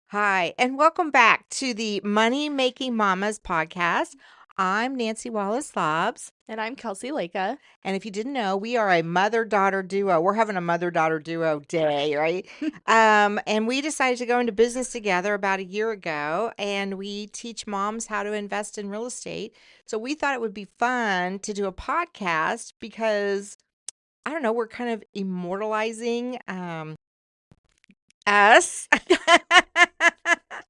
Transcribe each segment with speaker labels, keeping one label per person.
Speaker 1: Hi, and welcome back to the Money Making Mamas podcast. I'm Nancy Wallace Lobbs.
Speaker 2: And I'm Kelsey Laka.
Speaker 1: And if you didn't know, we are a mother daughter duo. We're having a mother daughter duo day, right? And we decided to go into business together about a year ago, and we teach moms how to invest in real estate. So we thought it would be fun to do a podcast because I don't know, we're kind of immortalizing us.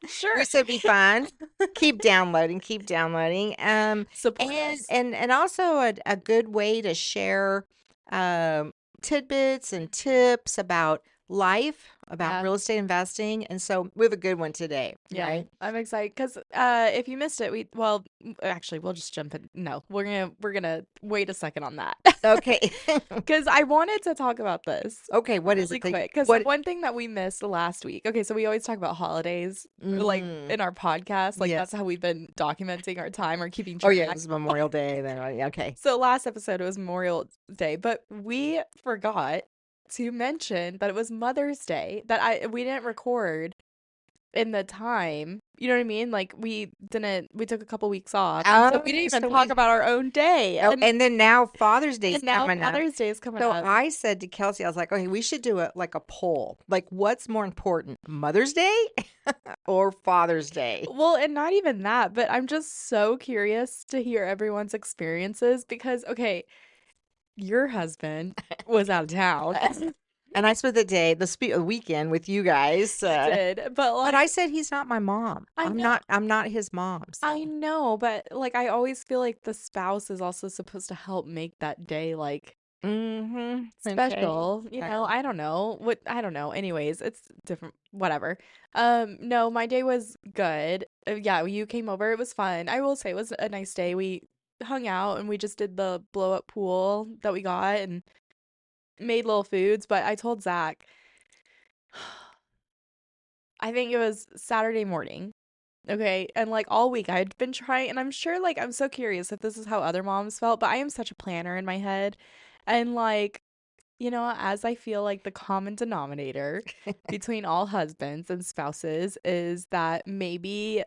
Speaker 2: Sure.
Speaker 1: This would be fun. Keep downloading, keep downloading.
Speaker 2: Support
Speaker 1: And
Speaker 2: us.
Speaker 1: and also a good way to share tidbits and tips about life, about
Speaker 2: Yeah.
Speaker 1: real estate investing. And so we have a good one today,
Speaker 2: Yeah,
Speaker 1: right?
Speaker 2: I'm excited because if you missed it, actually we'll just jump in. No, we're gonna wait a second on that
Speaker 1: Okay.
Speaker 2: because I wanted to talk about this
Speaker 1: Okay, what is
Speaker 2: really
Speaker 1: it?
Speaker 2: quick because
Speaker 1: What
Speaker 2: one thing that we missed last week. Okay, so we always talk about holidays like
Speaker 1: mm,
Speaker 2: in our podcast, like
Speaker 1: yes.
Speaker 2: that's how we've been documenting our time or keeping
Speaker 1: Oh
Speaker 2: track.
Speaker 1: yeah, it's Memorial Day then. Okay.
Speaker 2: So last episode it was Memorial Day, but we forgot to mention that it was Mother's Day that we didn't record in the time. You know what I mean? Like we took a couple weeks off. And so
Speaker 1: Oh,
Speaker 2: we didn't even
Speaker 1: so
Speaker 2: talk
Speaker 1: we
Speaker 2: about our own day.
Speaker 1: oh, and then now Father's Day's
Speaker 2: And now
Speaker 1: coming up.
Speaker 2: Mother's Day is coming
Speaker 1: So
Speaker 2: up.
Speaker 1: I said to Kelsey, I was like, okay, we should do a poll. Like, what's more important, Mother's Day or Father's Day?
Speaker 2: Well, and not even that, but I'm just so curious to hear everyone's experiences because okay, your husband was out of town.
Speaker 1: And I spent the day, the weekend with you guys.
Speaker 2: He did, but
Speaker 1: But I
Speaker 2: like
Speaker 1: said he's not my mom.
Speaker 2: I
Speaker 1: I'm
Speaker 2: know.
Speaker 1: not. I'm not his mom.
Speaker 2: I
Speaker 1: So.
Speaker 2: know, but like I always feel like the spouse is also supposed to help make that day like
Speaker 1: Okay.
Speaker 2: special. I don't know. I don't know. Anyways, it's different whatever. No, my day was good. Yeah, you came over. It was fun. I will say it was a nice day. We hung out and we just did the blow up pool that we got and made little foods, but I told Zach I think it was Saturday morning. Okay. And like all week I had been trying, and I'm sure like I'm so curious if this is how other moms felt, but I am such a planner in my head. And like, as I feel like the common denominator between all husbands and spouses is that maybe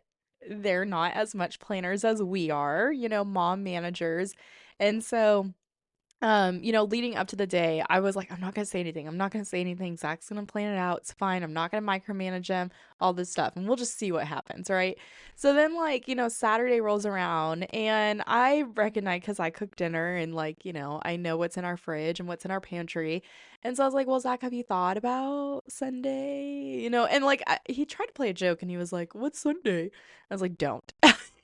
Speaker 2: they're not as much planners as we are, mom managers. And so leading up to the day, I was like, I'm not gonna say anything. I'm not gonna say anything. Zach's gonna plan it out. It's fine. I'm not gonna micromanage him, all this stuff. And we'll just see what happens, right? So then, like, Saturday rolls around and I recognize because I cook dinner and, like, I know what's in our fridge and what's in our pantry. And so I was like, well, Zach, have you thought about Sunday? And like, he tried to play a joke and he was like, what's Sunday? I was like, don't.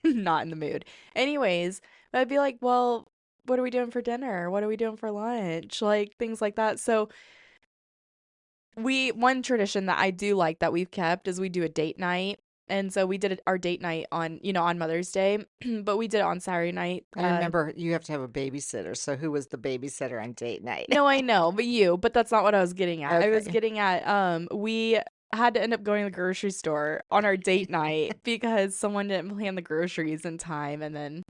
Speaker 2: Not in the mood. Anyways, but I'd be like, well, what are we doing for dinner? What are we doing for lunch? Like things like that. So one tradition that I do like that we've kept is we do a date night. And so we did our date night on Mother's Day, but we did it on Saturday night.
Speaker 1: I remember you have to have a babysitter. So who was the babysitter on date night?
Speaker 2: No, I know, but that's not what I was getting at. I was
Speaker 1: Okay.
Speaker 2: getting at we had to end up going to the grocery store on our date night because someone didn't plan the groceries in time, and then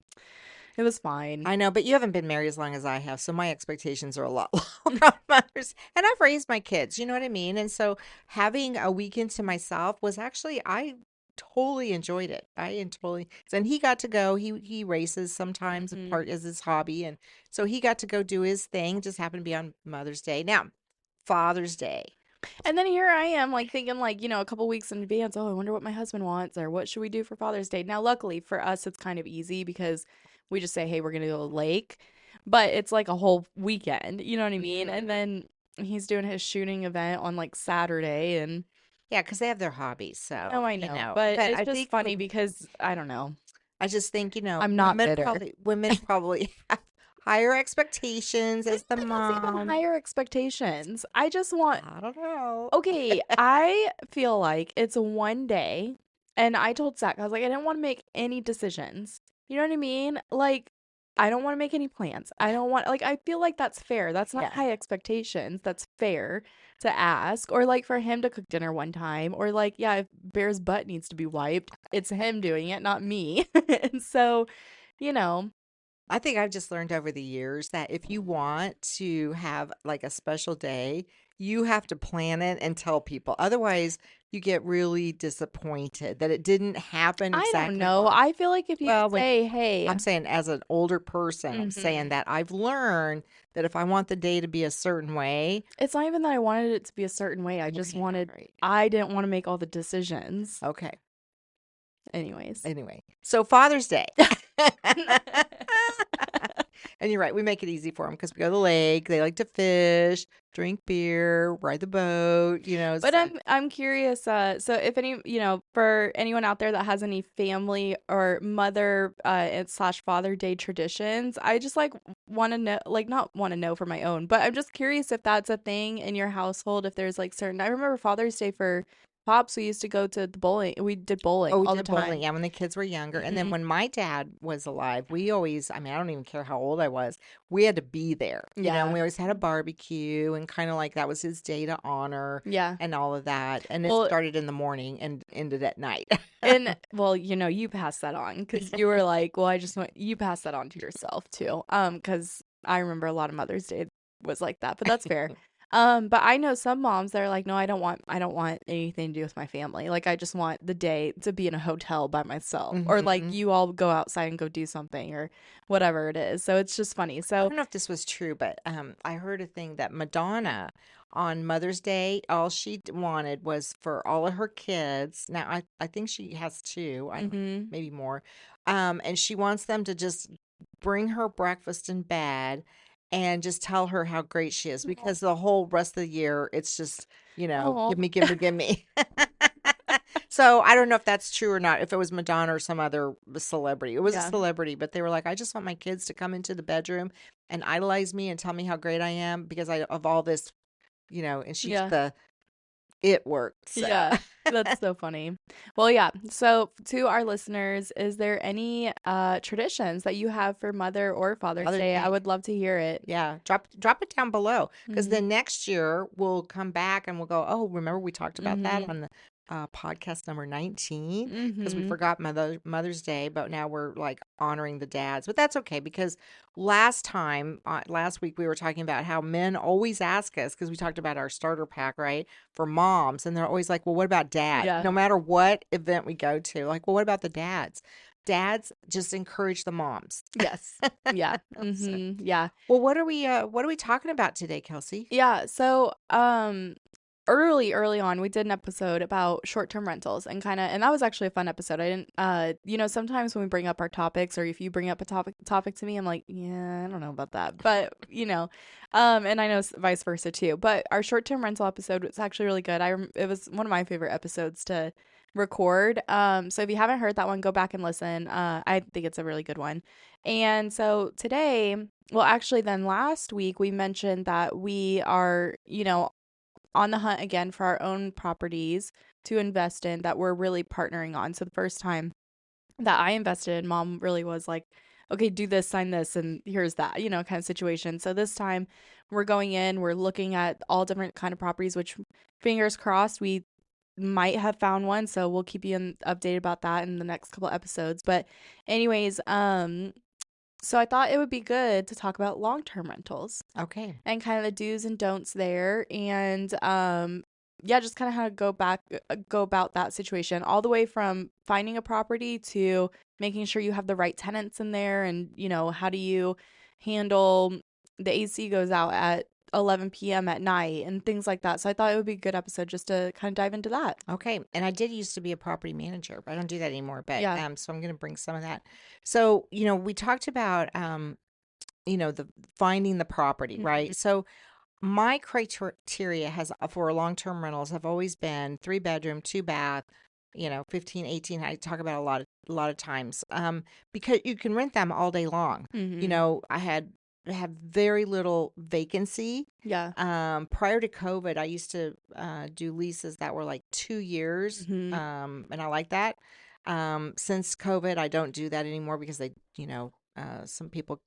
Speaker 2: it was fine.
Speaker 1: I know, but you haven't been married as long as I have, so my expectations are a lot lower on mothers. And I've raised my kids, you know what I mean? And so having a weekend to myself was actually I totally enjoyed it. And he got to go. He races sometimes, a
Speaker 2: Mhm.
Speaker 1: part is his hobby, and so he got to go do his thing. Just happened to be on Mother's Day. Now, Father's Day.
Speaker 2: And then here I am, like thinking, like, a couple weeks in advance. Oh, I wonder what my husband wants, or what should we do for Father's Day? Now, luckily for us, it's kind of easy because we just say, hey, we're gonna go to the lake, but it's like a whole weekend. You know what I mean? And then he's doing his shooting event on like Saturday, and
Speaker 1: Yeah, because they have their hobbies. So,
Speaker 2: oh, I know, but
Speaker 1: but
Speaker 2: it's
Speaker 1: I
Speaker 2: just
Speaker 1: think
Speaker 2: funny because I don't know.
Speaker 1: I just think,
Speaker 2: I'm not bitter.
Speaker 1: women probably have higher expectations
Speaker 2: I
Speaker 1: as the
Speaker 2: don't think it's even
Speaker 1: mom.
Speaker 2: higher expectations. I just want
Speaker 1: I don't know.
Speaker 2: Okay, I feel like it's one day, and I told Zach, I was like, I didn't want to make any decisions. You know what I mean? Like, I don't want to make any plans. I don't want, like, I feel like that's fair. That's not
Speaker 1: Yeah.
Speaker 2: high expectations. That's fair to ask. Or, like, for him to cook dinner one time. Or, like, yeah, if Bear's butt needs to be wiped, it's him doing it, not me. And so, you know,
Speaker 1: I think I've just learned over the years that if you want to have like a special day, You have to plan it and tell people. Otherwise, you get really disappointed that it didn't happen
Speaker 2: I don't
Speaker 1: exactly
Speaker 2: know. I feel like if you
Speaker 1: well, when
Speaker 2: say, "Hey,"
Speaker 1: I'm saying as an older person, I'm saying
Speaker 2: mhm.
Speaker 1: that I've learned that if I want the day to be a certain way,
Speaker 2: It's not even that I wanted it to be a certain way.
Speaker 1: okay, all right.
Speaker 2: I didn't want to make all the decisions.
Speaker 1: Okay.
Speaker 2: Anyways.
Speaker 1: Anyway, so Father's Day. And you're right, we make it easy for them because we go to the lake, they like to fish, drink beer, ride the boat,
Speaker 2: But
Speaker 1: so
Speaker 2: I'm curious, so if any, for anyone out there that has any family or mother and slash Father Day traditions, I just like want to know, like not want to know for my own, but I'm just curious if that's a thing in your household. If there's like certain, I remember Father's Day for Pops, we used to go to the bowling. We did bowling
Speaker 1: oh, we
Speaker 2: all the
Speaker 1: did bowling,
Speaker 2: time.
Speaker 1: yeah, when the kids were younger, and then
Speaker 2: Hmm.
Speaker 1: when my dad was alive, we always I mean, I don't even care how old I was, we had to be there, and
Speaker 2: Yeah.
Speaker 1: we always had a barbecue and kinda like that was his day to honor
Speaker 2: Yeah.
Speaker 1: and all of that, and it
Speaker 2: Well,
Speaker 1: started in the morning and ended at night.
Speaker 2: and well, you passed that on because you were like, well, I just want you pass that on to yourself too. Because I remember a lot of Mother's Day was like that, but that's fair. But I know some moms that are like, no, I don't want anything to do with my family. Like, I just want the day to be in a hotel by myself, or like
Speaker 1: Mhm.
Speaker 2: you all go outside and go do something or whatever it is. So it's just funny.
Speaker 1: I
Speaker 2: So,
Speaker 1: don't know if this was true, but I heard a thing that Madonna on Mother's Day, all she wanted was for all of her kids. Now, I think she has two, I don't,
Speaker 2: mm-hmm,
Speaker 1: maybe more. And she wants them to just bring her breakfast in bed and just tell her how great she is because the whole rest of the year, it's just,
Speaker 2: oh,
Speaker 1: give me, give me, give me. So I don't know if that's true or not, if it was Madonna or some other celebrity. It was a
Speaker 2: yeah,
Speaker 1: celebrity, but they were like, I just want my kids to come into the bedroom and idolize me and tell me how great I am because I of all this, and she's
Speaker 2: yeah.
Speaker 1: the it worked. So
Speaker 2: Yeah, that's so funny. Well, yeah. So, to our listeners, is there any traditions that you have for Mother or Father's
Speaker 1: Father's
Speaker 2: Day? I
Speaker 1: Day.
Speaker 2: would love to hear it.
Speaker 1: Yeah, drop it down below because
Speaker 2: Mhm.
Speaker 1: then next year we'll come back and we'll go, oh, remember we talked about that
Speaker 2: Mhm.
Speaker 1: on the podcast number 19 because we
Speaker 2: Mhm.
Speaker 1: forgot Mother's Day, but now we're like honoring the dads. But that's okay because last week we were talking about how men always ask us because we talked about our starter pack, right, for moms, and they're always like, well, what about dad?
Speaker 2: Yeah.
Speaker 1: No matter what event we go to, like, well, what about the dads? Dads just encourage the moms.
Speaker 2: Yes. Yeah.
Speaker 1: So
Speaker 2: Mhm. Yeah.
Speaker 1: well, what are we talking about today, Kelsey?
Speaker 2: Yeah. So, early on, we did an episode about short-term rentals and and that was actually a fun episode. I didn't, sometimes when we bring up our topics, or if you bring up a topic to me, I'm like, yeah, I don't know about that, but and I know vice versa too. But our short-term rental episode was actually really good. It was one of my favorite episodes to record. So if you haven't heard that one, go back and listen. I think it's a really good one. And so today, well, actually, then last week we mentioned that we are, on the hunt again for our own properties to invest in that we're really partnering on. So the first time that I invested, mom really was like, okay, do this, sign this, and here's that, kind of situation. So this time we're going in, we're looking at all different kind of properties, which fingers crossed we might have found one. So we'll keep you updated about that in the next couple episodes. But anyways, so I thought it would be good to talk about long-term rentals
Speaker 1: Okay.
Speaker 2: and kind of the do's and don'ts there, and yeah, just kind of how to go about that situation, all the way from finding a property to making sure you have the right tenants in there, and how do you handle the AC goes out at 11 p.m. at night and things like that. So I thought it would be a good episode just to kind of dive into that.
Speaker 1: Okay. And I did used to be a property manager, but I don't do that anymore. But
Speaker 2: Yeah.
Speaker 1: so I'm going to bring some of that. So, we talked about the finding the property,
Speaker 2: Mhm.
Speaker 1: right? So my criteria has for long-term rentals have always been 3 bedroom, 2 bath, 15, 18. I talk about a lot of times. Because you can rent them all day long.
Speaker 2: Mhm.
Speaker 1: I have very little vacancy.
Speaker 2: Yeah.
Speaker 1: Prior to COVID, I used to do leases that were like 2 years.
Speaker 2: Mhm.
Speaker 1: And I like that. Since COVID, I don't do that anymore because some people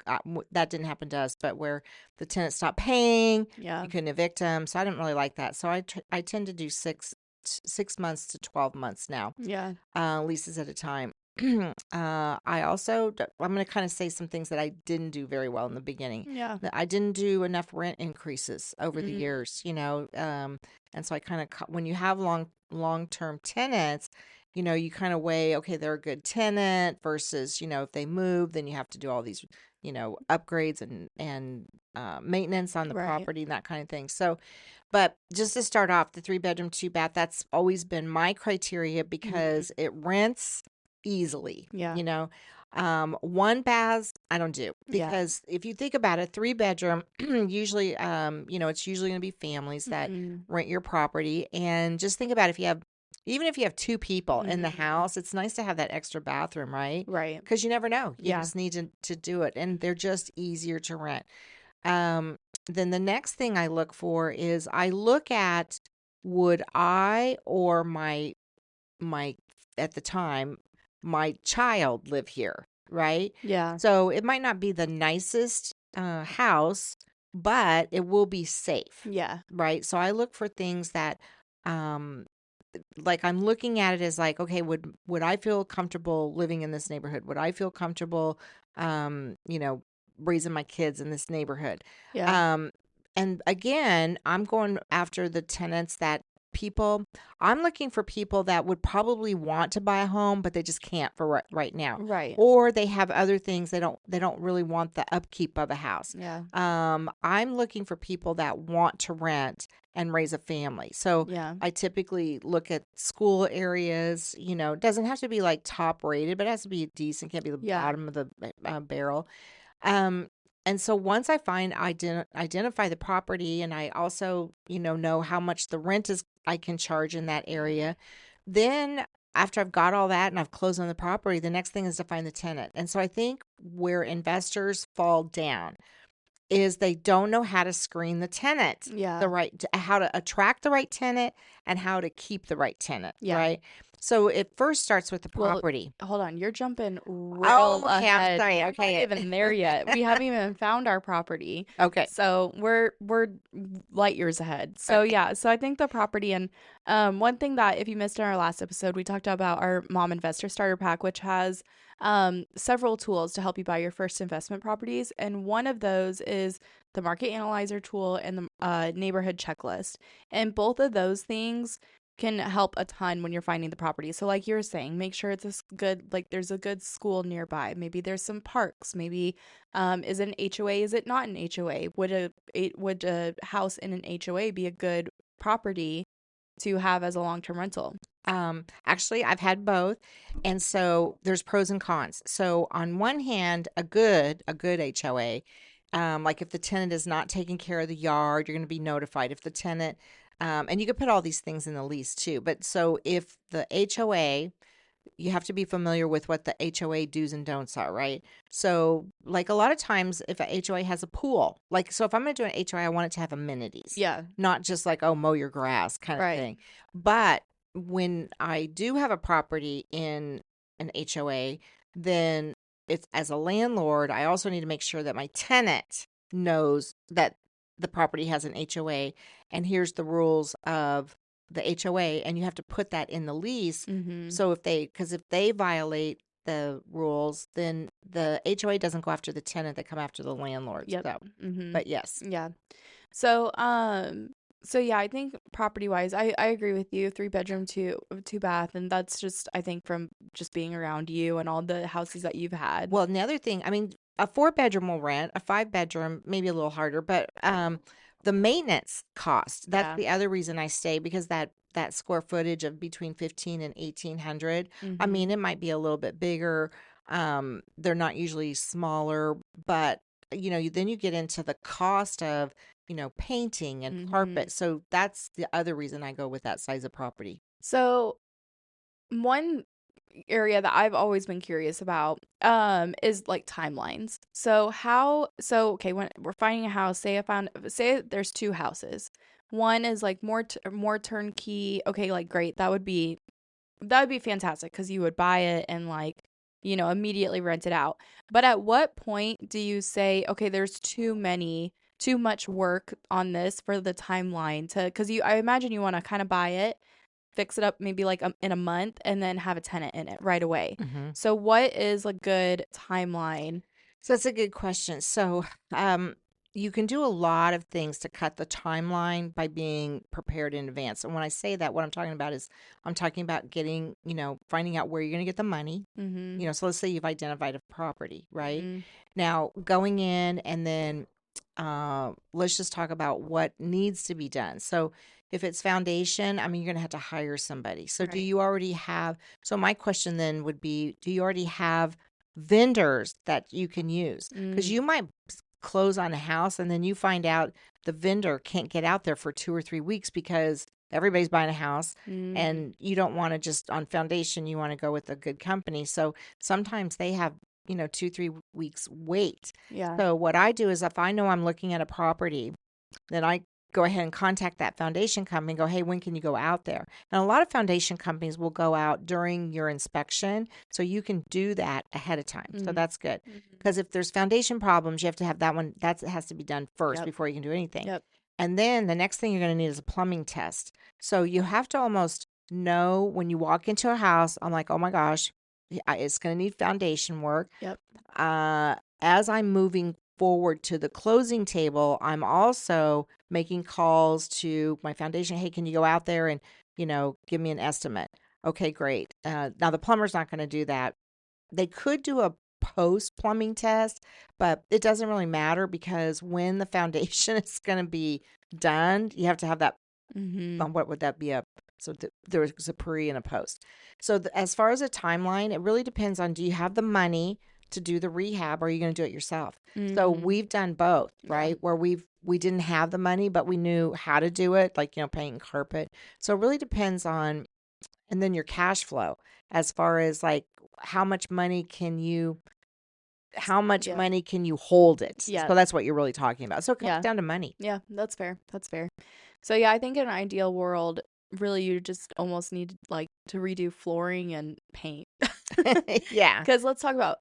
Speaker 1: that didn't happen to us, but where the tenant stopped paying,
Speaker 2: Yeah.
Speaker 1: you couldn't evict them. So I didn't really like that. So I tend to do 6 months to 12 months now,
Speaker 2: Yeah.
Speaker 1: leases at a time. I also, I'm going to kind of say some things that I didn't do very well in the beginning.
Speaker 2: Yeah.
Speaker 1: That I didn't do enough rent increases over the
Speaker 2: Mm,
Speaker 1: years, and so I kind of, when you have long-term tenants, you kind of weigh, okay, they're a good tenant versus, if they move, then you have to do all these, upgrades and maintenance on the
Speaker 2: right.
Speaker 1: property and that kind of thing. So, but just to start off, the 3 bedroom, 2 bath, that's always been my criteria
Speaker 2: Mhm.
Speaker 1: because it rents easily,
Speaker 2: Yeah.
Speaker 1: 1 baths, I don't do
Speaker 2: Yeah.
Speaker 1: because if you think about it, 3 bedroom, usually, it's usually going to be families that
Speaker 2: Mhm.
Speaker 1: rent your property. And just think about if you have, even if you have 2 people in the
Speaker 2: Mhm.
Speaker 1: house, it's nice to have that extra bathroom, right?
Speaker 2: Right.
Speaker 1: Because you never know. You
Speaker 2: Yeah.
Speaker 1: just need to do it. And they're just easier to rent. Um, then the next thing I look for is I look at, would I or my at the time my child live here, right?
Speaker 2: Yeah.
Speaker 1: So it might not be the nicest house, but it will be safe,
Speaker 2: Yeah.
Speaker 1: right? So I look for things that um like I'm looking at it as like, okay, would I feel comfortable living in this neighborhood? Would I feel comfortable raising my kids in this neighborhood?
Speaker 2: Yeah.
Speaker 1: Um and again, I'm going after the tenants that people I'm looking for people that would probably want to buy a home but they just can't for right now.
Speaker 2: Right.
Speaker 1: Or they have other things, they don't really want the upkeep of a house.
Speaker 2: Yeah.
Speaker 1: I'm looking for people that want to rent and raise a family. So
Speaker 2: Yeah.
Speaker 1: I typically look at school areas, it doesn't have to be like top rated, but it has to be decent, can't be the
Speaker 2: Yeah.
Speaker 1: bottom of the barrel. Um, and so once I find identify the property and I also, know how much the rent is I can charge in that area, then after I've got all that and I've closed on the property, the next thing is to find the tenant. And so I think where investors fall down is they don't know how to screen the tenant,
Speaker 2: Yeah.
Speaker 1: how to attract the right tenant and how to keep the right tenant,
Speaker 2: Yeah.
Speaker 1: right? So it first starts with the
Speaker 2: Well,
Speaker 1: property.
Speaker 2: hold on. You're jumping real
Speaker 1: Oh, okay, I'm
Speaker 2: ahead.
Speaker 1: sorry.
Speaker 2: We're not
Speaker 1: Okay.
Speaker 2: even there yet. We haven't even found our property.
Speaker 1: Okay.
Speaker 2: So we're light years ahead. So
Speaker 1: Okay.
Speaker 2: yeah, so I think the property and one thing that if you missed in our last episode, we talked about our Mom Investor Starter Pack, which has several tools to help you buy your first investment properties. And one of those is the market analyzer tool and the neighborhood checklist. And both of those things can help a ton when you're finding the property. So like you were saying, make sure it's a good, like there's a good school nearby. Maybe there's some parks. Maybe is it an HOA? Is it not an HOA? Would a house in an HOA be a good property to have as a long-term rental?
Speaker 1: Actually, I've had both, and so there's pros and cons. So on one hand, a good HOA, like if the tenant is not taking care of the yard, you're going to be notified. If the tenant, and you could put all these things in the lease too. But so if the HOA, you have to be familiar with what the HOA do's and don'ts are, right? So, like a lot of times, if a HOA has a pool, like, so if I'm going to do an HOA, I want it to have amenities,
Speaker 2: Yeah,
Speaker 1: not just like, oh, mow your grass kind of
Speaker 2: right.
Speaker 1: thing. But when I do have a property in an HOA, then it's as a landlord, I also need to make sure that my tenant knows that the property has an HOA and here's the rules of the HOA, and you have to put that in the lease.
Speaker 2: Mhm.
Speaker 1: So because if they violate the rules, then the HOA doesn't go after the tenant; they come after the landlord.
Speaker 2: Yep.
Speaker 1: So,
Speaker 2: Mhm.
Speaker 1: but yes,
Speaker 2: Yeah. So, so yeah, I think property wise, I agree with you. 3 bedroom, two bath, and that's just I think from just being around you and all the houses that you've had.
Speaker 1: well, and the other thing, I mean, a 4 bedroom will rent, a 5 bedroom maybe a little harder, but the maintenance cost, that's
Speaker 2: Yeah.
Speaker 1: the other reason I stay because that square footage of between 15 and 1800, I
Speaker 2: Mhm.
Speaker 1: mean, it might be a little bit bigger. They're not usually smaller, but then you get into the cost of, painting and
Speaker 2: Mhm.
Speaker 1: carpet. So that's the other reason I go with that size of property.
Speaker 2: So one area that I've always been curious about is like timelines. So okay, when we're finding a house, say there's two houses. One is like more turnkey. Okay, like great. That would be fantastic cuz you would buy it and like immediately rent it out. But at what point do you say, okay, there's too much work on this for the timeline to cuz I imagine you want to kind of buy it fix it up maybe like in a month and then have a tenant in it right away.
Speaker 1: Hmm.
Speaker 2: So what is a good timeline?
Speaker 1: So that's a good question. So, you can do a lot of things to cut the timeline by being prepared in advance. And when I say that, what I'm talking about is I'm talking about getting, finding out where you're going to get the money.
Speaker 2: Mm-hmm.
Speaker 1: So let's say you've identified a property, right?
Speaker 2: Mm-hmm.
Speaker 1: Now, going in and then let's just talk about what needs to be done. So, if it's foundation, I mean, you're going to have to hire somebody. So, do
Speaker 2: Right.
Speaker 1: you already have? So, my question then would be, do you already have vendors that you can use? Because
Speaker 2: Mm,
Speaker 1: you might close on a house and then you find out the vendor can't get out there for 2 or 3 weeks because everybody's buying a house
Speaker 2: mm,
Speaker 1: and you don't want to just on foundation, you want to go with a good company. So sometimes they have, 2, 3 weeks wait.
Speaker 2: yeah.
Speaker 1: So what I do is if I know I'm looking at a property, then I go ahead and contact that foundation company and go, hey, when can you go out there? And a lot of foundation companies will go out during your inspection. So you can do that ahead of time. So
Speaker 2: Mm-hmm.
Speaker 1: that's good.
Speaker 2: Mm-hmm.
Speaker 1: Because if there's foundation problems, you have to have that one, that has to be done first
Speaker 2: Yep.
Speaker 1: before you can do anything.
Speaker 2: Yep.
Speaker 1: And then the next thing you're going to need is a plumbing test. So you have to almost know when you walk into a house, I'm like, oh my gosh, it's going to need foundation work.
Speaker 2: Yep.
Speaker 1: As I'm moving forward to the closing table, I'm also making calls to my foundation. Hey, can you go out there and, give me an estimate? Okay, great. Now the plumber's not going to do that. They could do a post plumbing test, but it doesn't really matter because when the foundation is going to be done, you have to have that.
Speaker 2: Mm-hmm.
Speaker 1: What would that be? There was a pre and a post. So as far as a timeline, it really depends on do you have the money to do the rehab or are you going to do it yourself? So
Speaker 2: Mm-hmm.
Speaker 1: we've done both,
Speaker 2: Yeah.
Speaker 1: right? Where we didn't have the money, but we knew how to do it, like painting carpet. So it really depends on, and then your cash flow as far as like how much money can you how much
Speaker 2: Yep.
Speaker 1: money can you hold it?
Speaker 2: Yeah.
Speaker 1: So that's what you're really talking about. So it comes
Speaker 2: Yeah.
Speaker 1: down to money.
Speaker 2: Yeah. That's fair. That's fair. So yeah, I think in an ideal world, really you just almost need like to redo flooring and paint.
Speaker 1: Yeah.
Speaker 2: Because let's talk about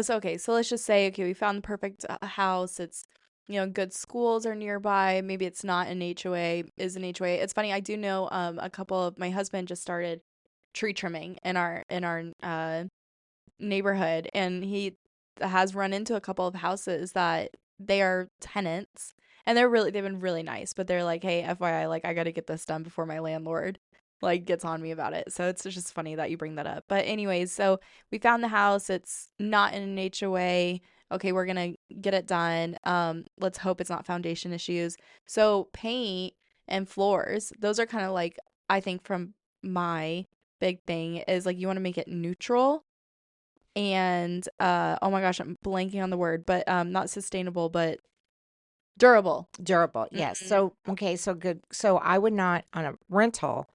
Speaker 2: so okay, so let's just say okay, we found the perfect house. It's good schools are nearby. Maybe it's not an HOA, is an HOA. It's funny, I do know a couple of my husband just started tree trimming in our neighborhood, and he has run into a couple of houses that they are tenants, and they've been really nice, but they're like, hey, FYI, like I got to get this done before my landlord like gets on me about it. So it's just funny that you bring that up. But anyways, so we found the house. It's not in an HOA. Okay, we're gonna get it done. Let's hope it's not foundation issues. So paint and floors, those are kind of like, I think from my big thing is like you want to make it neutral and oh my gosh, I'm blanking on the word, but not sustainable, but durable.
Speaker 1: Durable. Yes.
Speaker 2: Mhm.
Speaker 1: So okay, so good. So I would not on a rental,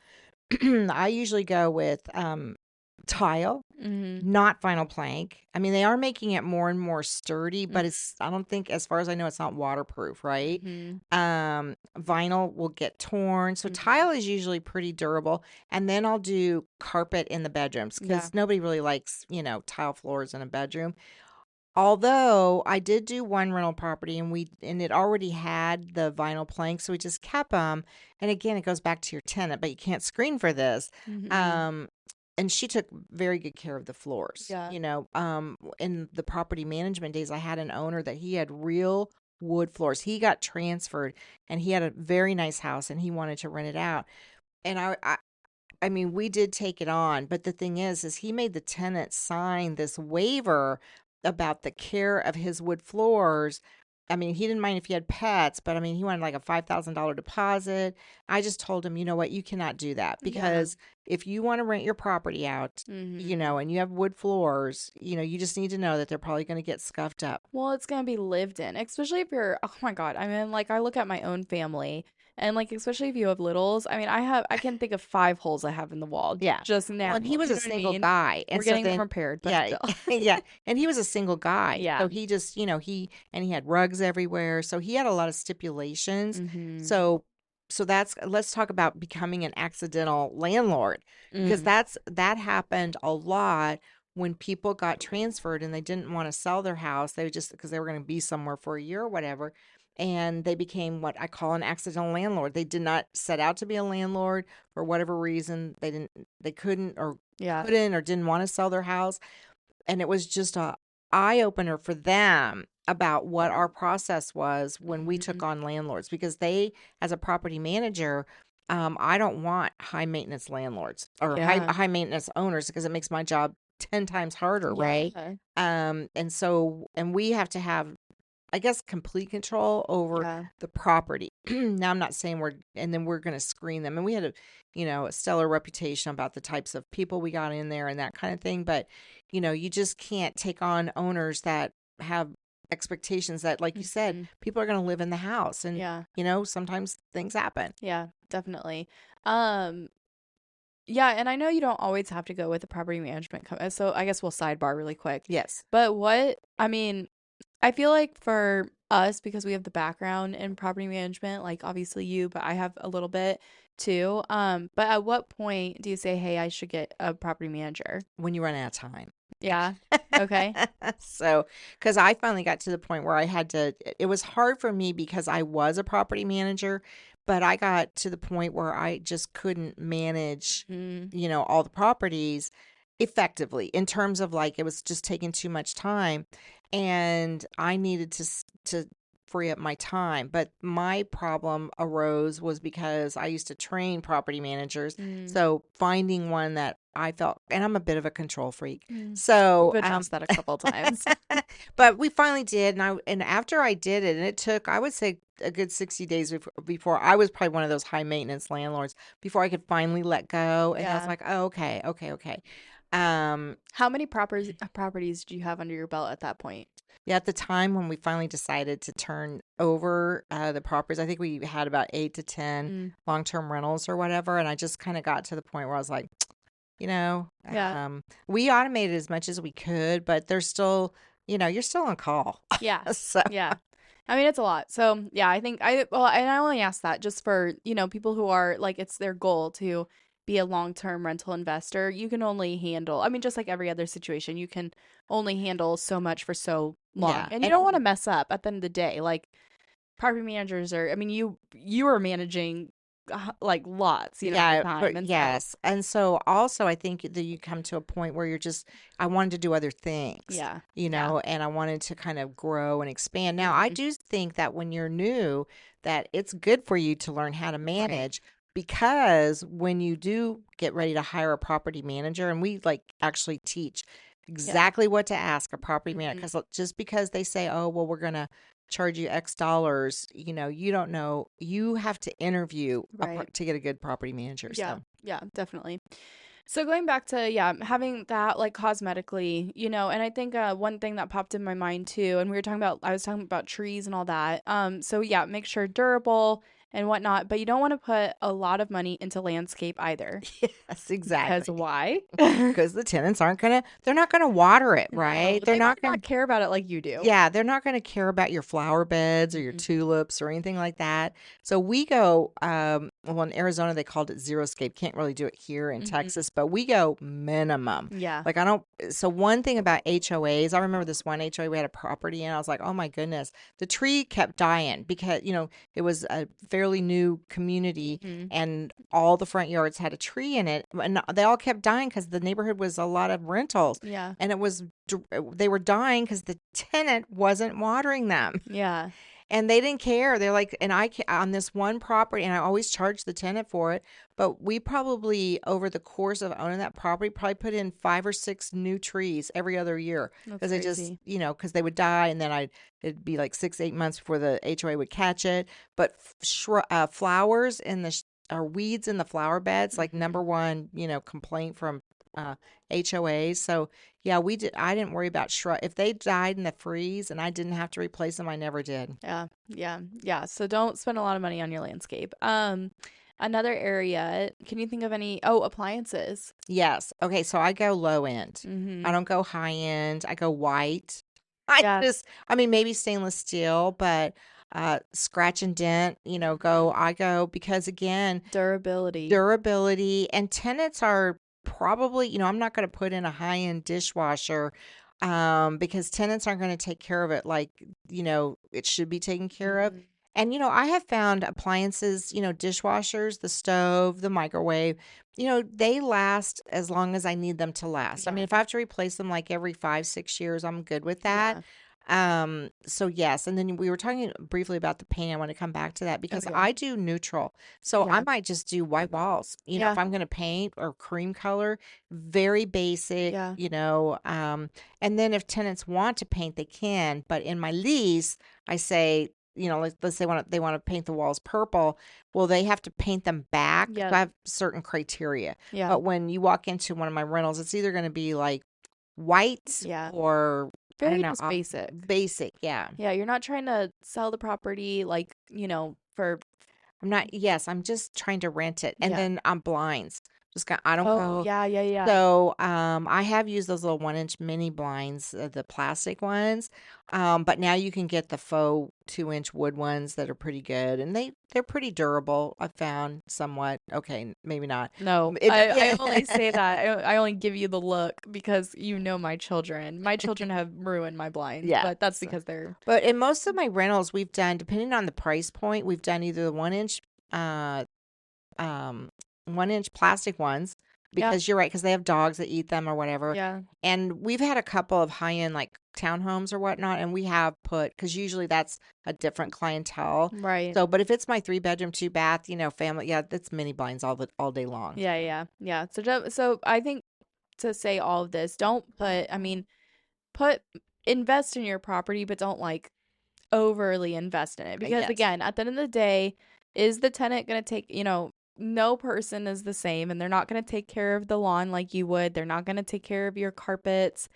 Speaker 1: I usually go with tile,
Speaker 2: Mhm.
Speaker 1: not vinyl plank. I mean, they are making it more and more sturdy, but
Speaker 2: Mhm.
Speaker 1: I don't think, as far as I know, it's not waterproof, right?
Speaker 2: Mhm.
Speaker 1: Vinyl will get torn. So
Speaker 2: Mhm.
Speaker 1: tile is usually pretty durable. And then I'll do carpet in the bedrooms
Speaker 2: Yeah.
Speaker 1: because nobody really likes, tile floors in a bedroom. Although I did do one rental property and it already had the vinyl plank, so we just kept them. And again, it goes back to your tenant, but you can't screen for this.
Speaker 2: Mhm.
Speaker 1: Um, and she took very good care of the floors.
Speaker 2: Yeah.
Speaker 1: In the property management days, I had an owner that he had real wood floors. He got transferred and he had a very nice house and he wanted to rent it out. And I mean, we did take it on, but the thing is he made the tenant sign this waiver about the care of his wood floors. I mean, he didn't mind if he had pets, but I mean, he wanted like a $5,000 deposit. I just told him, you know what, you cannot do that
Speaker 2: Yeah.
Speaker 1: because if you want to rent your property out,
Speaker 2: Mhm.
Speaker 1: and you have wood floors, you just need to know that they're probably going to get scuffed up.
Speaker 2: Well, it's gonna be lived in, especially if you're, oh my God. I mean, like I look at my own family and like especially if you have littles. I mean, I can think of 5 holes I have in the wall
Speaker 1: Yeah.
Speaker 2: just
Speaker 1: Well,
Speaker 2: now.
Speaker 1: and he was
Speaker 2: You
Speaker 1: a
Speaker 2: know what I
Speaker 1: single
Speaker 2: mean?
Speaker 1: guy.
Speaker 2: We're
Speaker 1: And so
Speaker 2: getting them
Speaker 1: then,
Speaker 2: repaired, but
Speaker 1: yeah,
Speaker 2: still.
Speaker 1: yeah. And he was a single guy.
Speaker 2: Yeah.
Speaker 1: So he just, he had rugs everywhere. So he had a lot of stipulations.
Speaker 2: Mhm.
Speaker 1: So, let's talk about becoming an accidental landlord because
Speaker 2: Mm.
Speaker 1: that happened a lot when people got transferred and they didn't want to sell their house. They just, because they were going to be somewhere for a year or whatever. and they became what I call an accidental landlord. They did not set out to be a landlord for whatever reason. They
Speaker 2: Yeah.
Speaker 1: couldn't or didn't want to sell their house. And it was just a eye opener for them about what our process was when we took
Speaker 2: Mhm.
Speaker 1: on landlords, because they, as a property manager, I don't want high maintenance landlords or
Speaker 2: Yeah.
Speaker 1: high maintenance owners, because it makes my job 10 times harder, right?
Speaker 2: Yeah.
Speaker 1: And we have to have, I guess, complete control over
Speaker 2: Yeah.
Speaker 1: the property. Now, I'm not saying we're going to screen them. And we had a stellar reputation about the types of people we got in there and that kind of thing. But, you just can't take on owners that have expectations that, like you said,
Speaker 2: Mhm.
Speaker 1: people are going to live in the house. And,
Speaker 2: Yeah.
Speaker 1: sometimes things happen.
Speaker 2: Yeah, definitely. Um, yeah, and I know you don't always have to go with a property management company. So I guess we'll sidebar really quick.
Speaker 1: Yes.
Speaker 2: But I mean, I feel like for us, because we have the background in property management, like obviously you, but I have a little bit too. But at what point do you say, hey, I should get a property manager?
Speaker 1: When you run out of time.
Speaker 2: Yeah. Okay.
Speaker 1: So, because I finally got to the point where it was hard for me because I was a property manager, but I got to the point where I just couldn't manage,
Speaker 2: Mm,
Speaker 1: all the properties effectively, in terms of, like, it was just taking too much time, and I needed to free up my time. But my problem arose was because I used to train property managers.
Speaker 2: mm,
Speaker 1: So finding one that I felt, and I'm a bit of a control freak.
Speaker 2: mm.
Speaker 1: So,
Speaker 2: We've addressed that a couple times.
Speaker 1: but we finally did, and after I did it, and it took, I would say, a good 60 days before I was probably one of those high maintenance landlords, before I could finally let go. And I was
Speaker 2: Yeah.
Speaker 1: like, oh, okay, okay, okay. Um,
Speaker 2: How many properties do you have under your belt at that point?
Speaker 1: yeah, at the time when we finally decided to turn over the properties, I think we had about 8 to 10
Speaker 2: Mm,
Speaker 1: long-term rentals or whatever. And I just kind of got to the point where I was like, you know,
Speaker 2: yeah.
Speaker 1: we automated as much as we could, but there's still, you're still on call.
Speaker 2: Yeah.
Speaker 1: So,
Speaker 2: Yeah. I mean, it's a lot. So, yeah, I think well, and I only ask that just for, people who are like, it's their goal to be a long-term rental investor. You can only handle, I mean, just like every other situation, you can only handle so much for so long.
Speaker 1: yeah.
Speaker 2: And you
Speaker 1: And
Speaker 2: don't want to mess up at the end of the day. Like, property managers are, I mean, you are managing like lots, at a
Speaker 1: yeah,
Speaker 2: time.
Speaker 1: but
Speaker 2: And so,
Speaker 1: yes. And so also I think that you come to a point where I wanted to do other things,
Speaker 2: yeah. Yeah.
Speaker 1: and I wanted to kind of grow and expand. Now, I
Speaker 2: Mhm.
Speaker 1: do think that when you're new, that it's good for you to learn how to
Speaker 2: Right.
Speaker 1: manage, because when you do get ready to hire a property manager, and we, like, actually teach
Speaker 2: Yeah.
Speaker 1: exactly what to ask a property manager,
Speaker 2: Mhm.
Speaker 1: because just because they say, oh, well, we're going to charge you X dollars, you don't know. You have to interview
Speaker 2: Right.
Speaker 1: to get a good property manager.
Speaker 2: Yeah.
Speaker 1: So,
Speaker 2: Yeah, definitely. So going back to having that like cosmetically, and I think one thing that popped in my mind too, and I was talking about trees and all that. So yeah, make sure durable and whatnot, but you don't want to put a lot of money into landscape either.
Speaker 1: yes,
Speaker 2: Because
Speaker 1: exactly.
Speaker 2: why? No,
Speaker 1: Because the tenants they're not going to water it, right? They're
Speaker 2: they
Speaker 1: not
Speaker 2: might
Speaker 1: going
Speaker 2: not care about it like you do.
Speaker 1: Yeah, they're not going to care about your flower beds or your
Speaker 2: Mhm.
Speaker 1: tulips or anything like that. So we go, well, in Arizona, they called it zero scape. Can't really do it here in
Speaker 2: Mhm.
Speaker 1: Texas, but we go minimum.
Speaker 2: Yeah.
Speaker 1: Like, I don't, so one thing about HOAs, I remember this one HOA we had a property in. I was like, oh my goodness, the tree kept dying because, it was a fairly new community,
Speaker 2: Mhm.
Speaker 1: and all the front yards had a tree in it. And they all kept dying because the neighborhood was a lot of rentals,
Speaker 2: Yeah.
Speaker 1: and they were dying because the tenant wasn't watering them.
Speaker 2: Yeah.
Speaker 1: And they didn't care. They're like, and on this one property, and I always charge the tenant for it, but we probably, over the course of owning that property, probably put in 5 or 6 new trees every other year,
Speaker 2: That's
Speaker 1: because they just,
Speaker 2: crazy.
Speaker 1: because they would die, and then it'd be like 6, 8 months before the HOA would catch it. But flowers or weeds in the flower beds, like,
Speaker 2: Mhm.
Speaker 1: number one, complaint from HOAs. So yeah, I didn't worry about shrub. If they died in the freeze and I didn't have to replace them, I never did.
Speaker 2: Yeah, yeah, yeah. So don't spend a lot of money on your landscape. Another area, can you think of any? Oh, appliances.
Speaker 1: Yes. Okay, so I go low end. I
Speaker 2: Mm-hmm.
Speaker 1: don't go high end. I go white.
Speaker 2: Yeah,
Speaker 1: I mean, maybe stainless steel, but scratch and dent,
Speaker 2: mhm.
Speaker 1: I go, because, again,
Speaker 2: Durability.
Speaker 1: durability, and tenants are probably, I'm not going to put in a high end dishwasher because tenants aren't going to take care of it like, it should be taken care of.
Speaker 2: Mm,
Speaker 1: And, I have found appliances, dishwashers, the stove, the microwave, they last as long as I need them to last. I
Speaker 2: yeah.
Speaker 1: mean, if I have to replace them like every 5, 6 years, I'm good with that.
Speaker 2: Yeah.
Speaker 1: So yes. And then we were talking briefly about the paint. I want to come back to that because
Speaker 2: Okay.
Speaker 1: I do neutral. So I
Speaker 2: Yeah.
Speaker 1: might just do white walls, if
Speaker 2: Yeah.
Speaker 1: I'm going to paint or cream color, very basic,
Speaker 2: Yeah.
Speaker 1: and then if tenants want to paint, they can. But in my lease, I say, let's say they want to paint the walls purple. Well, they have to paint them back.
Speaker 2: Yeah.
Speaker 1: I have certain criteria.
Speaker 2: Yeah.
Speaker 1: But when you walk into one of my rentals, it's either going to be like white
Speaker 2: Yeah.
Speaker 1: or I don't
Speaker 2: Very
Speaker 1: know,
Speaker 2: just basic.
Speaker 1: basic. Yeah.
Speaker 2: Yeah, you're not trying to sell the property like, for
Speaker 1: I'm not, yes, I'm just trying to rent it. And
Speaker 2: yeah.
Speaker 1: then I'm blinds. I don't
Speaker 2: Oh,
Speaker 1: go.
Speaker 2: yeah, yeah, yeah.
Speaker 1: So, I have used those little 1-inch mini blinds, the plastic ones. But now you can get the faux 2-inch wood ones that are pretty good, and they're pretty durable. I found somewhat. Okay, maybe not.
Speaker 2: No,
Speaker 1: It,
Speaker 2: I only say that. I only give you the look because you know my children. My children have ruined my blinds,
Speaker 1: yeah.
Speaker 2: but that's because they're
Speaker 1: But in most of my rentals, we've done, depending on the price point, we've done either the 1-inch, uh, um, 1-inch plastic ones
Speaker 2: yeah,
Speaker 1: because you're right, because they have dogs that eat them or whatever.
Speaker 2: yeah,
Speaker 1: And we've had a couple of high end like townhomes or whatnot, and we have put because usually that's a different clientele.
Speaker 2: right.
Speaker 1: So, but if it's my 3 bedroom, 2 bath, family, yeah, that's mini blinds all day long.
Speaker 2: Yeah, yeah, yeah. So I think to say all of this, don't put, I mean, put invest in your property, but don't like overly invest in it because
Speaker 1: Yes.
Speaker 2: again, at the end of the day, is the tenant going to take, no person is the same and they're not going to take care of the lawn like you would. They're not going to take care of your carpets,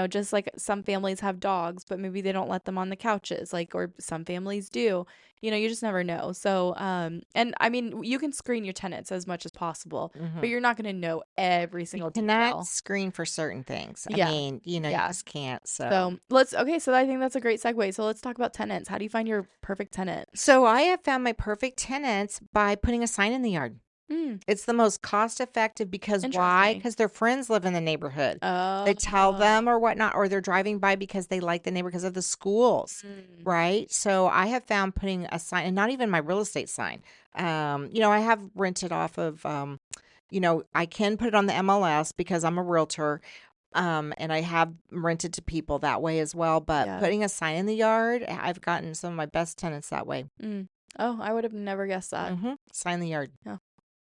Speaker 2: just like some families have dogs, but maybe they don't let them on the couches, like, or some families do. You just never know. So, and I mean, you can screen your tenants as much as possible,
Speaker 1: Hmm.
Speaker 2: but you're not going to know every
Speaker 1: You
Speaker 2: single
Speaker 1: cannot
Speaker 2: detail.
Speaker 1: screen for certain things. I
Speaker 2: Yeah.
Speaker 1: mean, you
Speaker 2: Yeah.
Speaker 1: just can't. So.
Speaker 2: Okay, so I think that's a great segue. So let's talk about tenants. How do you find your perfect tenant?
Speaker 1: So I have found my perfect tenants by putting a sign in the yard.
Speaker 2: Mm,
Speaker 1: It's the most cost effective because why?
Speaker 2: interesting.
Speaker 1: Because their friends live in the neighborhood. They tell them
Speaker 2: Oh.
Speaker 1: or whatnot, or they're driving by because they like the neighborhood because of the schools,
Speaker 2: Mm,
Speaker 1: right? So I have found putting a sign, and not even my real estate sign. I have rented off of, I can put it on the MLS because I'm a realtor. And I have rented to people that way as well. But
Speaker 2: yeah.
Speaker 1: putting a sign in the yard, I've gotten some of my best tenants that way.
Speaker 2: Mm. Oh, I would have never guessed that.
Speaker 1: Sign in the yard.
Speaker 2: Yeah.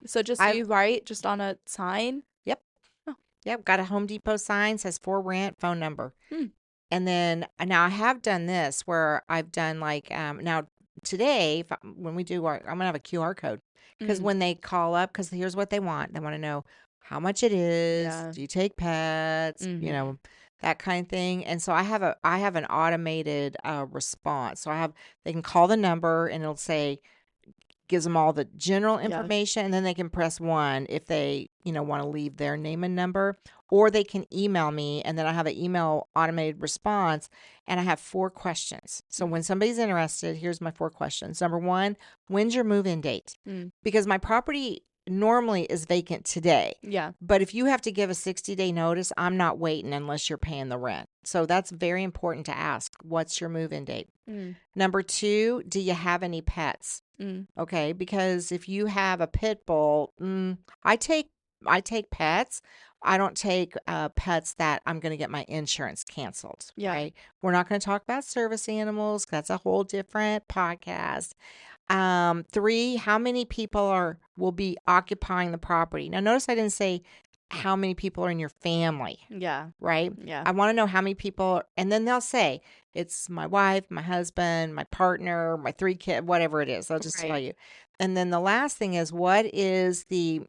Speaker 2: So just
Speaker 1: I've
Speaker 2: you write just on a sign?
Speaker 1: Yep.
Speaker 2: Oh.
Speaker 1: Yep, got a Home Depot sign, says for rent, phone number.
Speaker 2: Hmm.
Speaker 1: And then now I have done this where I've done like now today when we do I'm gonna have a QR code because
Speaker 2: Mm.
Speaker 1: when they call up, because here's what they want: they want to know how much it is,
Speaker 2: Yeah.
Speaker 1: do you take pets,
Speaker 2: Mm-hmm.
Speaker 1: that kind of thing. And so I have an automated response. So they can call the number and it'll say gives them all the general
Speaker 2: Yeah.
Speaker 1: information, and then they can press 1 if they, want to leave their name and number, or they can email me, and then I have an email automated response, and I have 4 questions. So
Speaker 2: Mm.
Speaker 1: when somebody's interested, here's my 4 questions. Number 1, when's your move-in date?
Speaker 2: Mm.
Speaker 1: Because my property normally is vacant today.
Speaker 2: Yeah.
Speaker 1: But if you have to give a 60-day notice, I'm not waiting unless you're paying the rent. So that's very important to ask. What's your move-in date?
Speaker 2: Mm.
Speaker 1: Number 2, do you have any pets?
Speaker 2: Mm.
Speaker 1: Okay, because if you have a pit bull, I take pets. I don't take pets that I'm going to get my insurance canceled.
Speaker 2: Yeah.
Speaker 1: Right? We're not going to talk about service animals. That's a whole different podcast. 3, how many people will be occupying the property? Now, notice I didn't say how many people are in your family,
Speaker 2: Yeah.
Speaker 1: right?
Speaker 2: Yeah.
Speaker 1: I want to know how many people, and then they'll say it's my wife, my husband, my partner, my 3 kids, whatever it is. They'll just tell
Speaker 2: Right.
Speaker 1: you. And then the last thing is what is the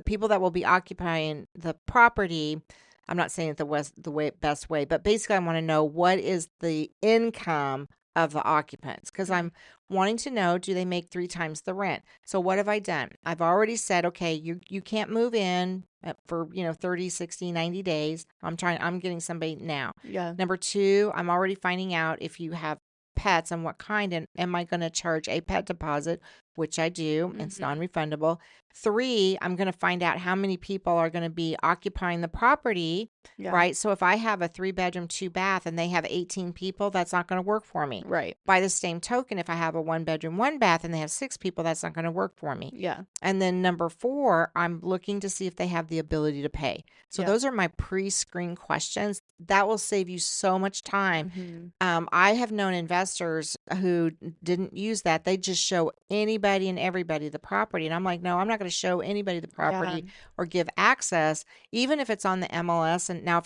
Speaker 1: people that will be occupying the property. I'm not saying it best way, but basically I want to know what is the income of the occupants because
Speaker 2: Mm.
Speaker 1: I'm wanting to know, do they make 3 times the rent? So what have I done? I've already said, okay, you can't move in for 30, 60, 90 days. I'm getting somebody now.
Speaker 2: Yeah.
Speaker 1: Number 2, I'm already finding out if you have pets and what kind, and am I going to charge a pet deposit? which I do. It's
Speaker 2: Mhm.
Speaker 1: non-refundable. 3, I'm going to find out how many people are going to be occupying the property,
Speaker 2: Yeah.
Speaker 1: right? So if I have a 3-bedroom, 2-bath and they have 18 people, that's not going to work for me.
Speaker 2: Right.
Speaker 1: By the same token, if I have a 1-bedroom, 1-bath and they have 6 people, that's not going to work for me.
Speaker 2: Yeah.
Speaker 1: And then number 4, I'm looking to see if they have the ability to pay. So
Speaker 2: Yeah.
Speaker 1: those are my pre-screen questions. That will save you so much time.
Speaker 2: Mhm.
Speaker 1: I have known investors who didn't use that. They just show anybody and everybody the property. And I'm like, no, I'm not going to show anybody the
Speaker 2: Yeah.
Speaker 1: property or give access, even if it's on the MLS. And now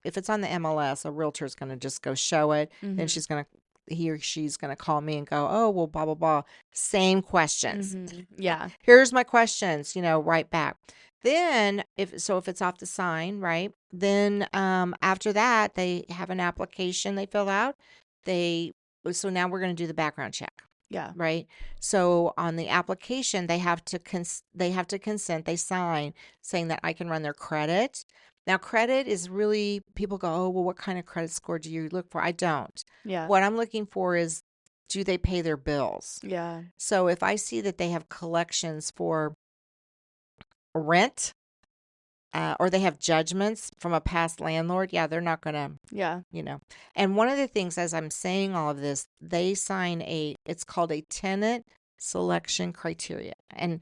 Speaker 1: if it's on the MLS, a realtor is going to just go show it. Then
Speaker 2: Mhm.
Speaker 1: he or she's going to call me and go, oh, well, blah, blah, blah. Same questions.
Speaker 2: Mhm. Yeah.
Speaker 1: Here's my questions, right back. Then if it's off the sign, right? Then after that they have an application they fill out. They so now we're going to do the background check,
Speaker 2: Yeah.
Speaker 1: right? So on the application they have to consent, they sign saying that I can run their credit. Now credit is really people go, "Oh, well what kind of credit score do you look for?" I don't.
Speaker 2: Yeah.
Speaker 1: What I'm looking for is do they pay their bills?
Speaker 2: Yeah.
Speaker 1: So if I see that they have collections for rent, or they have judgments from a past landlord, yeah, they're not going to,
Speaker 2: Yeah.
Speaker 1: you know. And one of the things, as I'm saying all of this, they sign it's called a tenant selection criteria. And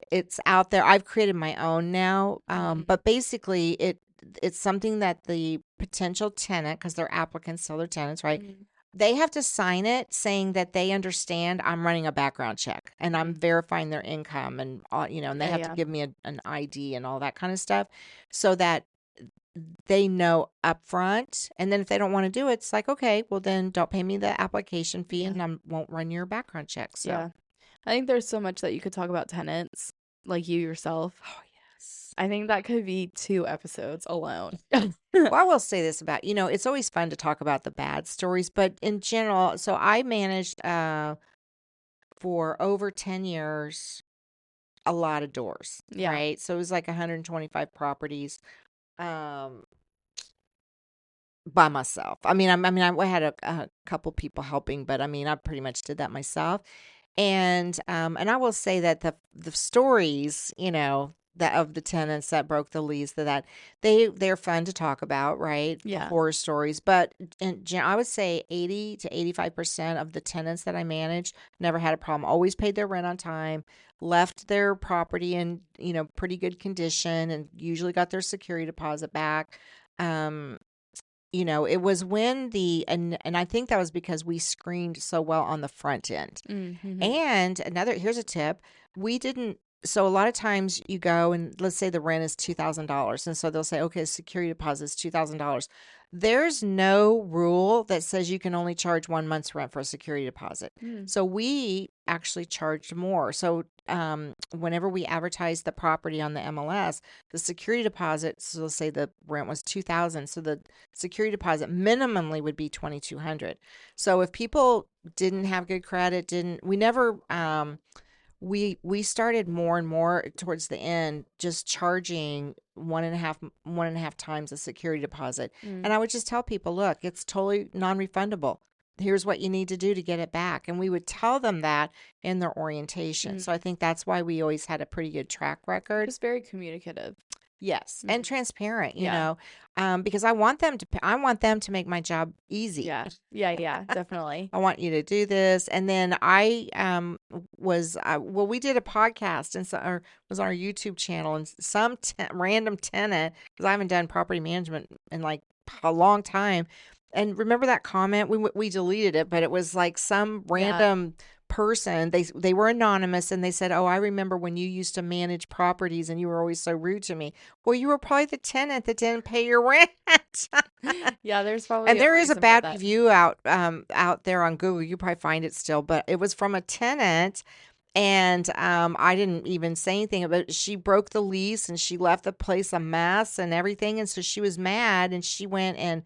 Speaker 1: it's out there. I've created my own now.
Speaker 2: Mhm.
Speaker 1: But basically, it's something that the potential tenant, because they're applicants, so they're tenants, right?
Speaker 2: Mhm.
Speaker 1: They have to sign it saying that they understand I'm running a background check and I'm
Speaker 2: Mhm.
Speaker 1: verifying their income and all, and they
Speaker 2: Yeah.
Speaker 1: have to
Speaker 2: Yeah.
Speaker 1: give me an ID and all that kind of stuff so that they know upfront. And then if they don't want to do it, it's like, okay, well then don't pay me the application fee
Speaker 2: Yeah.
Speaker 1: and I won't run your background check. So,
Speaker 2: Yeah. I think there's so much that you could talk about tenants, like you yourself.
Speaker 1: oh, yes.
Speaker 2: I think that could be 2 episodes alone.
Speaker 1: Well, I will say this about, it's always fun to talk about the bad stories, but in general, so I managed for over 10 years a lot of doors,
Speaker 2: Yeah.
Speaker 1: right? So it was like 125 properties um by myself. I had a couple people helping, but I mean, I pretty much did that myself. And I will say that the stories, that of the tenants that broke the lease, that they're fun to talk about, right? The
Speaker 2: Yeah.
Speaker 1: horror stories, but I would say 80 to 85% of the tenants that I managed never had a problem. Always paid their rent on time, left their property in pretty good condition, and usually got their security deposit back. Um, it was when and I think that was because we screened so well on the front end.
Speaker 2: Mm-hmm.
Speaker 1: And here's a tip. We didn't, so a lot of times you go and let's say the rent is $2,000. And so they'll say, okay, security deposit is $2,000. There's no rule that says you can only charge 1 month's rent for a security deposit.
Speaker 2: Mm.
Speaker 1: So we actually charged more. So whenever we advertised the property on the MLS, the security deposit, so let's say the rent was 2,000. So the security deposit minimally would be 2,200. So if people didn't have good credit, didn't we never we started more and more towards the end just charging one and a half times the security deposit.
Speaker 2: Mm.
Speaker 1: And I would just tell people, look, it's totally non-refundable. Here's what you need to do to get it back. And we would tell them that in their orientation.
Speaker 2: Mm.
Speaker 1: So I think that's why we always had a pretty good track record.
Speaker 2: Just very communicative.
Speaker 1: Yes, and
Speaker 2: Mm.
Speaker 1: transparent,
Speaker 2: Yeah.
Speaker 1: because I want them to make my job easy.
Speaker 2: Yeah. Yeah. Yeah. Definitely.
Speaker 1: I want you to do this. And then I well, we did a podcast and so or was on our YouTube channel, and some random tenant, because I haven't done property management in like a long time. And remember that comment? We deleted it, but it was like some
Speaker 2: Yeah.
Speaker 1: random person. They were anonymous and they said, "Oh, I remember when you used to manage properties and you were always so rude to me." Well, you were probably the tenant that didn't pay your rent.
Speaker 2: Yeah. There's probably
Speaker 1: And
Speaker 2: a
Speaker 1: there is a
Speaker 2: reason for
Speaker 1: bad
Speaker 2: that.
Speaker 1: review out there on Google. You probably find it still, but it was from a tenant, and I didn't even say anything about it. She broke the lease and she left the place a mess and everything, and so she was mad and she went and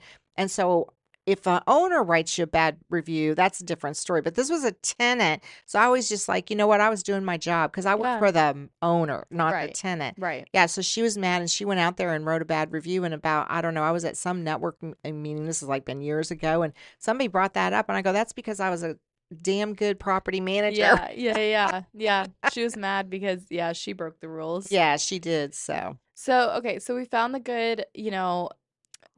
Speaker 1: so if an owner writes you a bad review, that's a different story. But this was a tenant, so I was just like, you know what, I was doing my job because I work
Speaker 2: Yeah.
Speaker 1: for the owner, not the
Speaker 2: Right.
Speaker 1: tenant.
Speaker 2: Right.
Speaker 1: Yeah, so she was mad and she went out there and wrote a bad review. And about, I don't know, I was at some network meeting. This has like been years ago. And somebody brought that up. And I go, that's because I was a damn good property manager.
Speaker 2: Yeah, yeah, yeah, yeah. She was mad because yeah, she broke the rules.
Speaker 1: Yeah, she did. So,
Speaker 2: So, okay, so we found the good,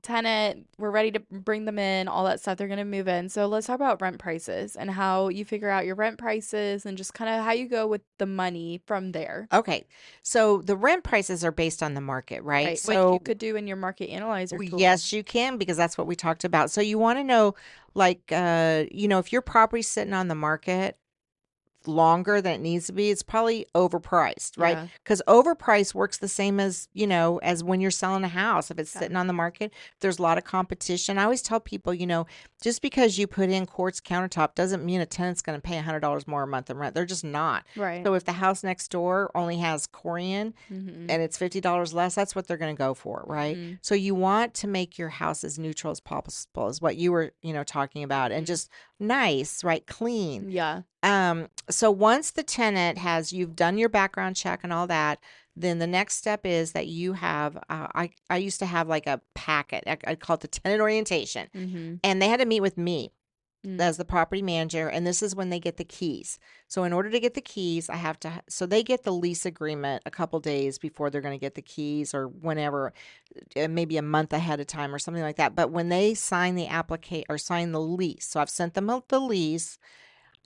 Speaker 2: tenant. We're ready to bring them in, all that stuff. They're going to move in. So, let's talk about rent prices and how you figure out your rent prices and just kind of how you go with the money from there.
Speaker 1: okay. So the rent prices are based on the market, right?
Speaker 2: Right. Which you
Speaker 1: So,
Speaker 2: could do in your market analyzer tool.
Speaker 1: yes, you can because that's what we talked about. So you want to know, like, if your property's sitting on the market longer than it needs to be, it's probably overpriced, right?
Speaker 2: Yeah.
Speaker 1: Because overpriced works the same as, as when you're selling a house. If it's
Speaker 2: Yeah.
Speaker 1: sitting on the market, there's a lot of competition. I always tell people, just because you put in quartz countertop doesn't mean a tenant's going to pay $100 more a month in rent. They're just not.
Speaker 2: Right.
Speaker 1: So if the house next door only has Corian
Speaker 2: Mhm.
Speaker 1: and it's $50 less, that's what they're going to go for, right?
Speaker 2: Mhm.
Speaker 1: So you want to make your house as neutral as possible, is what you were, talking about, and
Speaker 2: Mhm.
Speaker 1: just nice, right? Clean.
Speaker 2: Yeah.
Speaker 1: So once the tenant you've done your background check and all that, then the next step is that you have, I used to have like a packet. I call it the tenant orientation,
Speaker 2: Mhm.
Speaker 1: and they had to meet with me
Speaker 2: Mm.
Speaker 1: as the property manager, and this is when they get the keys. So in order to get the keys, so they get the lease agreement a couple days before they're going to get the keys, or whenever, maybe a month ahead of time or something like that. But when they sign the applicate or sign the lease, so I've sent them the lease.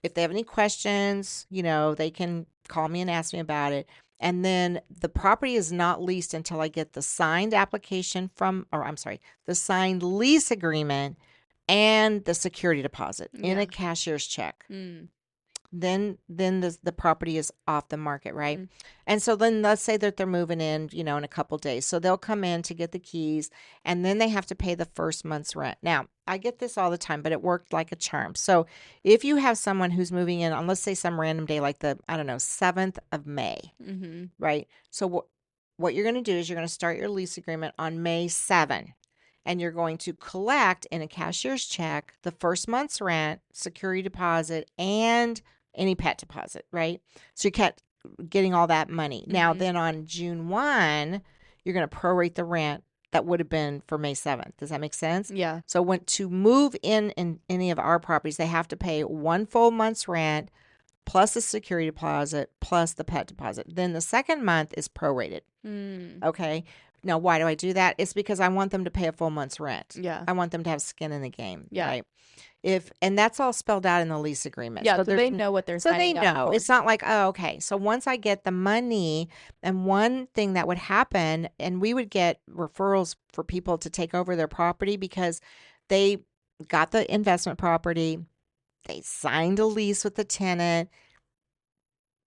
Speaker 1: If they have any questions, they can call me and ask me about it. And then the property is not leased until I get the signed application or I'm sorry, the signed lease agreement and the security deposit in a
Speaker 2: Yeah.
Speaker 1: cashier's check.
Speaker 2: Mm.
Speaker 1: Then the property is off the market, right?
Speaker 2: Mm.
Speaker 1: And so then let's say that they're moving in, in a couple days. So they'll come in to get the keys, and then they have to pay the first month's rent. Now, I get this all the time, but it worked like a charm. So if you have someone who's moving in on, let's say, some random day like the, I don't know, 7th of May,
Speaker 2: Mhm.
Speaker 1: right? So what you're going to do is you're going to start your lease agreement on May 7, and you're going to collect in a cashier's check the first month's rent, security deposit, and any pet deposit, right? So you kept getting all that money. Now,
Speaker 2: Mhm.
Speaker 1: then on June 1, you're going to prorate the rent that would have been for May 7th. Does that make sense?
Speaker 2: Yeah.
Speaker 1: So when to move in any of our properties, they have to pay one full month's rent plus the security deposit plus the pet deposit. Then the second month is prorated.
Speaker 2: Mm.
Speaker 1: Okay. Now, why do I do that? It's because I want them to pay a full month's rent.
Speaker 2: Yeah.
Speaker 1: I want them to have skin in the game,
Speaker 2: Yeah.
Speaker 1: right? And that's all spelled out in the lease agreement.
Speaker 2: Yeah, so they know what they're
Speaker 1: So they
Speaker 2: signing up
Speaker 1: know.
Speaker 2: for.
Speaker 1: It's not like, oh, okay. So once I get the money, and one thing that would happen, and we would get referrals for people to take over their property because they got the investment property, they signed a lease with the tenant,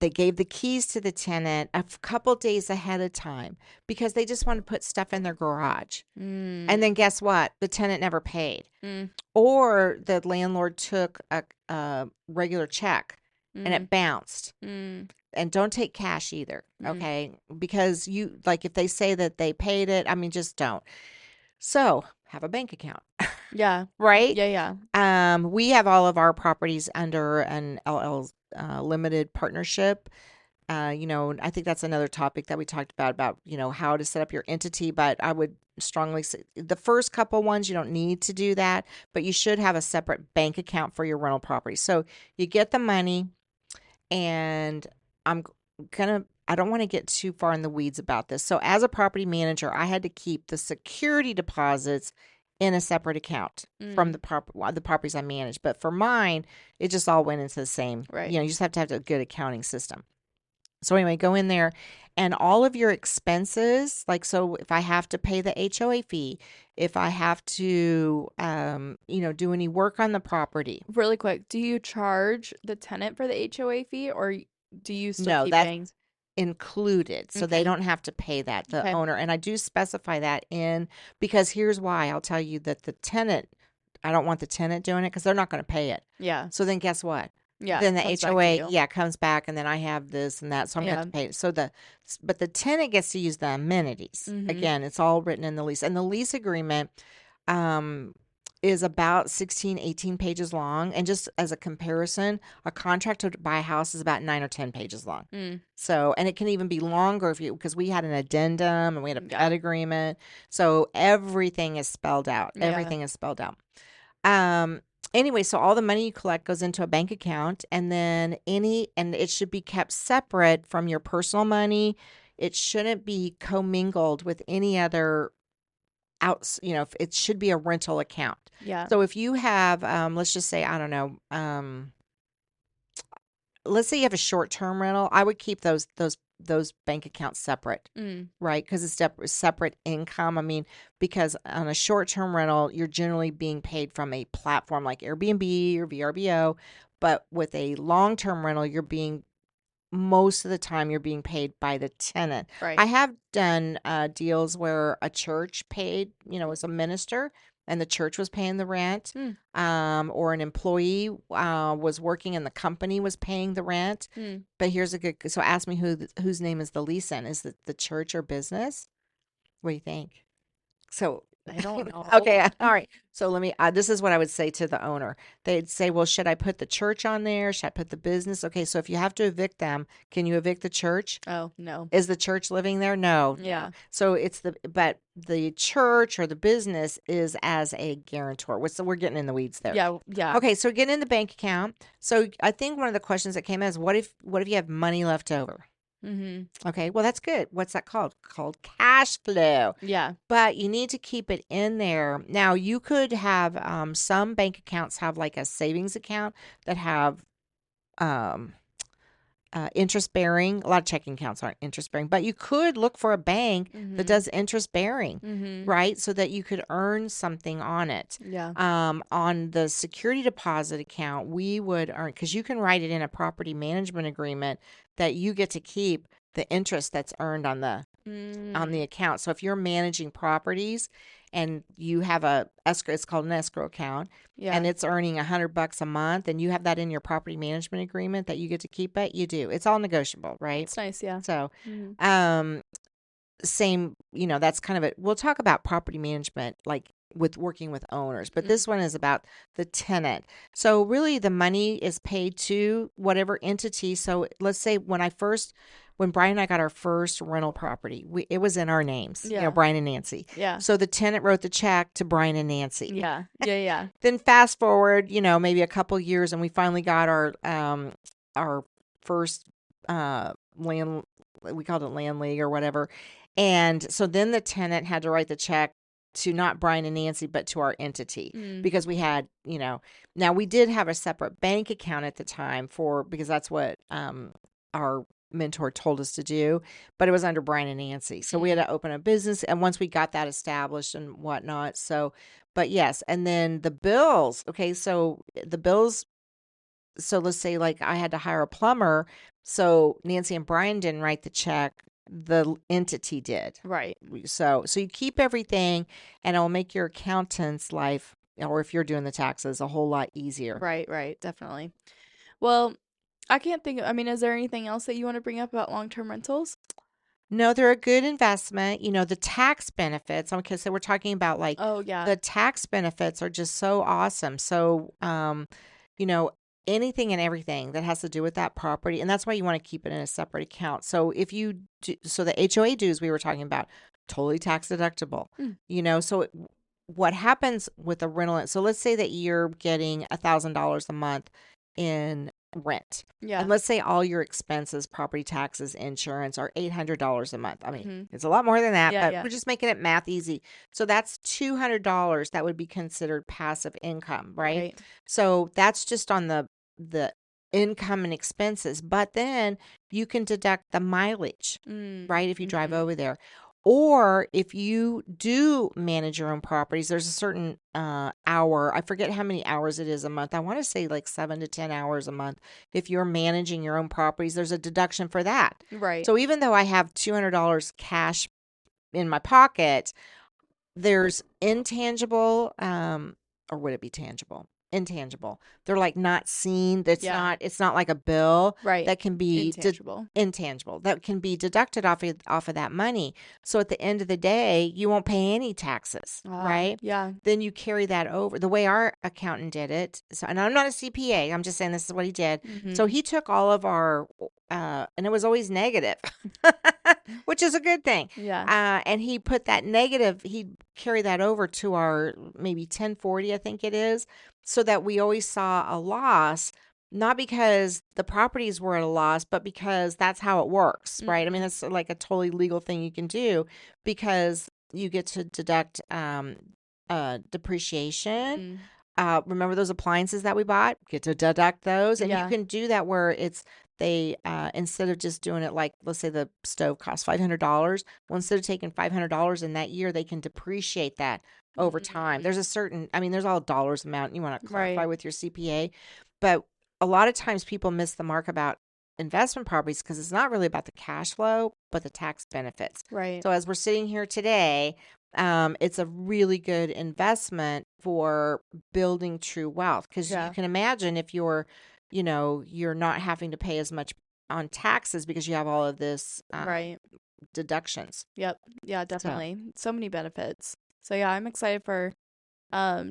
Speaker 1: they gave the keys to the tenant a couple days ahead of time because they just want to put stuff in their garage. And
Speaker 2: Mm.
Speaker 1: then guess what? The tenant never paid.
Speaker 2: Mm.
Speaker 1: Or the landlord took a regular check and
Speaker 2: Mm.
Speaker 1: it bounced.
Speaker 2: Mm.
Speaker 1: And don't take cash either,
Speaker 2: Mm.
Speaker 1: okay? Because like, if they say that they paid it, I mean, just don't. So have a bank account,
Speaker 2: Yeah.
Speaker 1: right?
Speaker 2: Yeah, yeah.
Speaker 1: We have all of our properties under an limited partnership. I think that's another topic that we talked about, how to set up your entity. But I would strongly say the first couple ones, you don't need to do that, but you should have a separate bank account for your rental property. So you get the money, and I'm I don't want to get too far in the weeds about this. So as a property manager, I had to keep the security deposits in a separate account from
Speaker 2: Mm.
Speaker 1: the properties I manage. But for mine, it just all went into the same.
Speaker 2: Right.
Speaker 1: You just have to have a good accounting system. So anyway, go in there, and all of your expenses, like, so if I have to pay the HOA fee, if I have to, do any work on the property,
Speaker 2: Really quick, do you charge the tenant for the HOA fee or do you still
Speaker 1: no,
Speaker 2: keep
Speaker 1: that's
Speaker 2: paying?
Speaker 1: included. So they
Speaker 2: Okay.
Speaker 1: don't have to pay that, the
Speaker 2: Okay.
Speaker 1: owner. And I do specify that because here's why. I'll tell you that I don't want the tenant doing it because they're not going to pay it.
Speaker 2: Yeah.
Speaker 1: So then guess what?
Speaker 2: Yeah.
Speaker 1: Then the
Speaker 2: Comes back to
Speaker 1: HOA,
Speaker 2: you.
Speaker 1: yeah, comes back, and then I have this and that, so I'm gonna have
Speaker 2: Yeah.
Speaker 1: to pay it. But the tenant gets to use the amenities.
Speaker 2: Mm-hmm.
Speaker 1: Again, it's all written in the lease, and the lease agreement, um, is about 16, 18 pages long. And just as a comparison, a contract to buy a house is about 9 or 10 pages long.
Speaker 2: Mm.
Speaker 1: So, and it can even be longer because we had an addendum and we had a
Speaker 2: Yeah.
Speaker 1: pet agreement. So everything is spelled out.
Speaker 2: Yeah.
Speaker 1: Everything is spelled out. Um, Anyway, so all the money you collect goes into a bank account, and then and it should be kept separate from your personal money. It shouldn't be commingled with any other it should be a rental account.
Speaker 2: Yeah.
Speaker 1: So if you have, let's just say, I don't know, let's say you have a short-term rental, I would keep those bank accounts separate,
Speaker 2: Mm.
Speaker 1: right? Because it's separate income. I mean, because on a short-term rental, you're generally being paid from a platform like Airbnb or VRBO, but with a long-term rental, most of the time you're being paid by the tenant.
Speaker 2: Right.
Speaker 1: I have done deals where a church paid, was a minister, and the church was paying the rent,
Speaker 2: Mm.
Speaker 1: or an employee was working and the company was paying the rent.
Speaker 2: Mm.
Speaker 1: But so ask me whose name is the lease in? Is it the church or business? What do you think? So,
Speaker 2: I don't know.
Speaker 1: okay, all right. So this is what I would say to the owner. They'd say, well, should I put the church on there? Should I put the business? Okay, so if you have to evict them, can you evict the church?
Speaker 2: Oh, no.
Speaker 1: Is the church living there? No, no.
Speaker 2: Yeah.
Speaker 1: So but the church or the business is as a guarantor. So we're getting in the weeds there.
Speaker 2: Yeah. Yeah.
Speaker 1: Okay, so getting in the bank account. So I think one of the questions that came in is, what if you have money left over?
Speaker 2: Mhm.
Speaker 1: Okay, well, that's good. What's that called? Called cash flow.
Speaker 2: Yeah.
Speaker 1: But you need to keep it in there. Now, you could have some bank accounts have like a savings account that have um, interest bearing. A lot of checking accounts aren't interest bearing, but you could look for a bank that
Speaker 2: Mhm.
Speaker 1: does interest bearing,
Speaker 2: Mhm.
Speaker 1: right? So that you could earn something on it.
Speaker 2: Yeah.
Speaker 1: On the security deposit account, we would earn, because you can write it in a property management agreement that you get to keep the interest that's earned on the
Speaker 2: Mm.
Speaker 1: account. So if you're managing properties and you have a escrow, it's called an escrow account,
Speaker 2: Yeah.
Speaker 1: and it's earning $100 a month, and you have that in your property management agreement that you get to keep it, you do. It's all negotiable, right?
Speaker 2: It's nice. Yeah.
Speaker 1: So,
Speaker 2: Mhm.
Speaker 1: um, same, that's kind of it. We'll talk about property management, like with working with owners, but
Speaker 2: Mm.
Speaker 1: this one is about the tenant. So really the money is paid to whatever entity. So let's say when Brian and I got our first rental property, it was in our names,
Speaker 2: Yeah.
Speaker 1: Brian and Nancy.
Speaker 2: Yeah.
Speaker 1: So the tenant wrote the check to Brian and Nancy.
Speaker 2: Yeah. Yeah. Yeah.
Speaker 1: Then fast forward, maybe a couple years, and we finally got our first land. We called it land league or whatever. And so then the tenant had to write the check to not Brian and Nancy, but to our entity,
Speaker 2: Mm.
Speaker 1: because we had, now we did have a separate bank account at the time because that's what our mentor told us to do, but it was under Brian and Nancy. So we had
Speaker 2: Mm.
Speaker 1: to open a business. And once we got that established and whatnot, but yes. And then the bills. Okay. So the bills, so let's say like I had to hire a plumber. So Nancy and Brian didn't write the check. The entity did.
Speaker 2: Right.
Speaker 1: So you keep everything, and it'll make your accountant's life, or if you're doing the taxes, a whole lot easier.
Speaker 2: Right. Right. Definitely. Well, I can't think. I mean, is there anything else that you want to bring up about long-term rentals?
Speaker 1: No, they're a good investment. The tax benefits. Okay, so we're talking about like
Speaker 2: Oh yeah.
Speaker 1: the tax benefits are just so awesome. So, you know, anything and everything that has to do with that property, and that's why you want to keep it in a separate account. So if you do, so the HOA dues we were talking about, totally tax deductible.
Speaker 2: Mm.
Speaker 1: So what happens with a rental? So let's say that you're getting $1,000 a month in rent.
Speaker 2: Yeah.
Speaker 1: And let's say all your expenses, property taxes, insurance, are $800 a month. I mean,
Speaker 2: Mhm.
Speaker 1: it's a lot more than that,
Speaker 2: Yeah.
Speaker 1: but
Speaker 2: Yeah.
Speaker 1: we're just making it math easy. So that's $200 that would be considered passive income, right?
Speaker 2: Right.
Speaker 1: So that's just on the income and expenses. But then you can deduct the mileage,
Speaker 2: Mm.
Speaker 1: right? If you drive
Speaker 2: Mhm.
Speaker 1: over there. Or if you do manage your own properties, there's a certain hour. I forget how many hours it is a month. I want to say like 7 to 10 hours a month. If you're managing your own properties, there's a deduction for that.
Speaker 2: Right.
Speaker 1: So even though I have $200 cash in my pocket, there's intangible, or would it be tangible? Intangible. They're like not seen.
Speaker 2: Yeah.
Speaker 1: It's not like a bill
Speaker 2: Right.
Speaker 1: that can be
Speaker 2: Intangible.
Speaker 1: intangible that can be deducted off of that money. So at the end of the day, you won't pay any taxes, right?
Speaker 2: Yeah.
Speaker 1: Then you carry that over. The way our accountant did it. So, and I'm not a CPA. I'm just saying this is what he did. So
Speaker 2: Mhm.
Speaker 1: he took all of our and it was always negative, which is a good thing.
Speaker 2: Yeah.
Speaker 1: And he put that negative, he'd carry that over to our maybe 1040, I think it is, so that we always saw a loss, not because the properties were at a loss, but because that's how it works, right? I mean,
Speaker 2: Mhm.
Speaker 1: that's like a totally legal thing you can do because you get to deduct depreciation.
Speaker 2: Mhm.
Speaker 1: Remember those appliances that we bought? Get to deduct those, and you
Speaker 2: Yeah.
Speaker 1: can do that where it's they instead of just doing it like let's say the stove costs $500. Well, instead of taking $500 in that year, they can depreciate that over time. There's a
Speaker 2: Mm.
Speaker 1: certain, I mean, there's all dollars amount you want to clarify
Speaker 2: Right.
Speaker 1: with your CPA, but a lot of times people miss the mark about investment properties because it's not really about the cash flow, but the tax benefits.
Speaker 2: Right.
Speaker 1: So as we're sitting here today, it's a really good investment for building true wealth because you
Speaker 2: Yeah.
Speaker 1: can imagine if you're not having to pay as much on taxes because you have all of this
Speaker 2: Right.
Speaker 1: deductions.
Speaker 2: Yep. Yeah,
Speaker 1: So
Speaker 2: definitely. So many benefits. So yeah, I'm excited for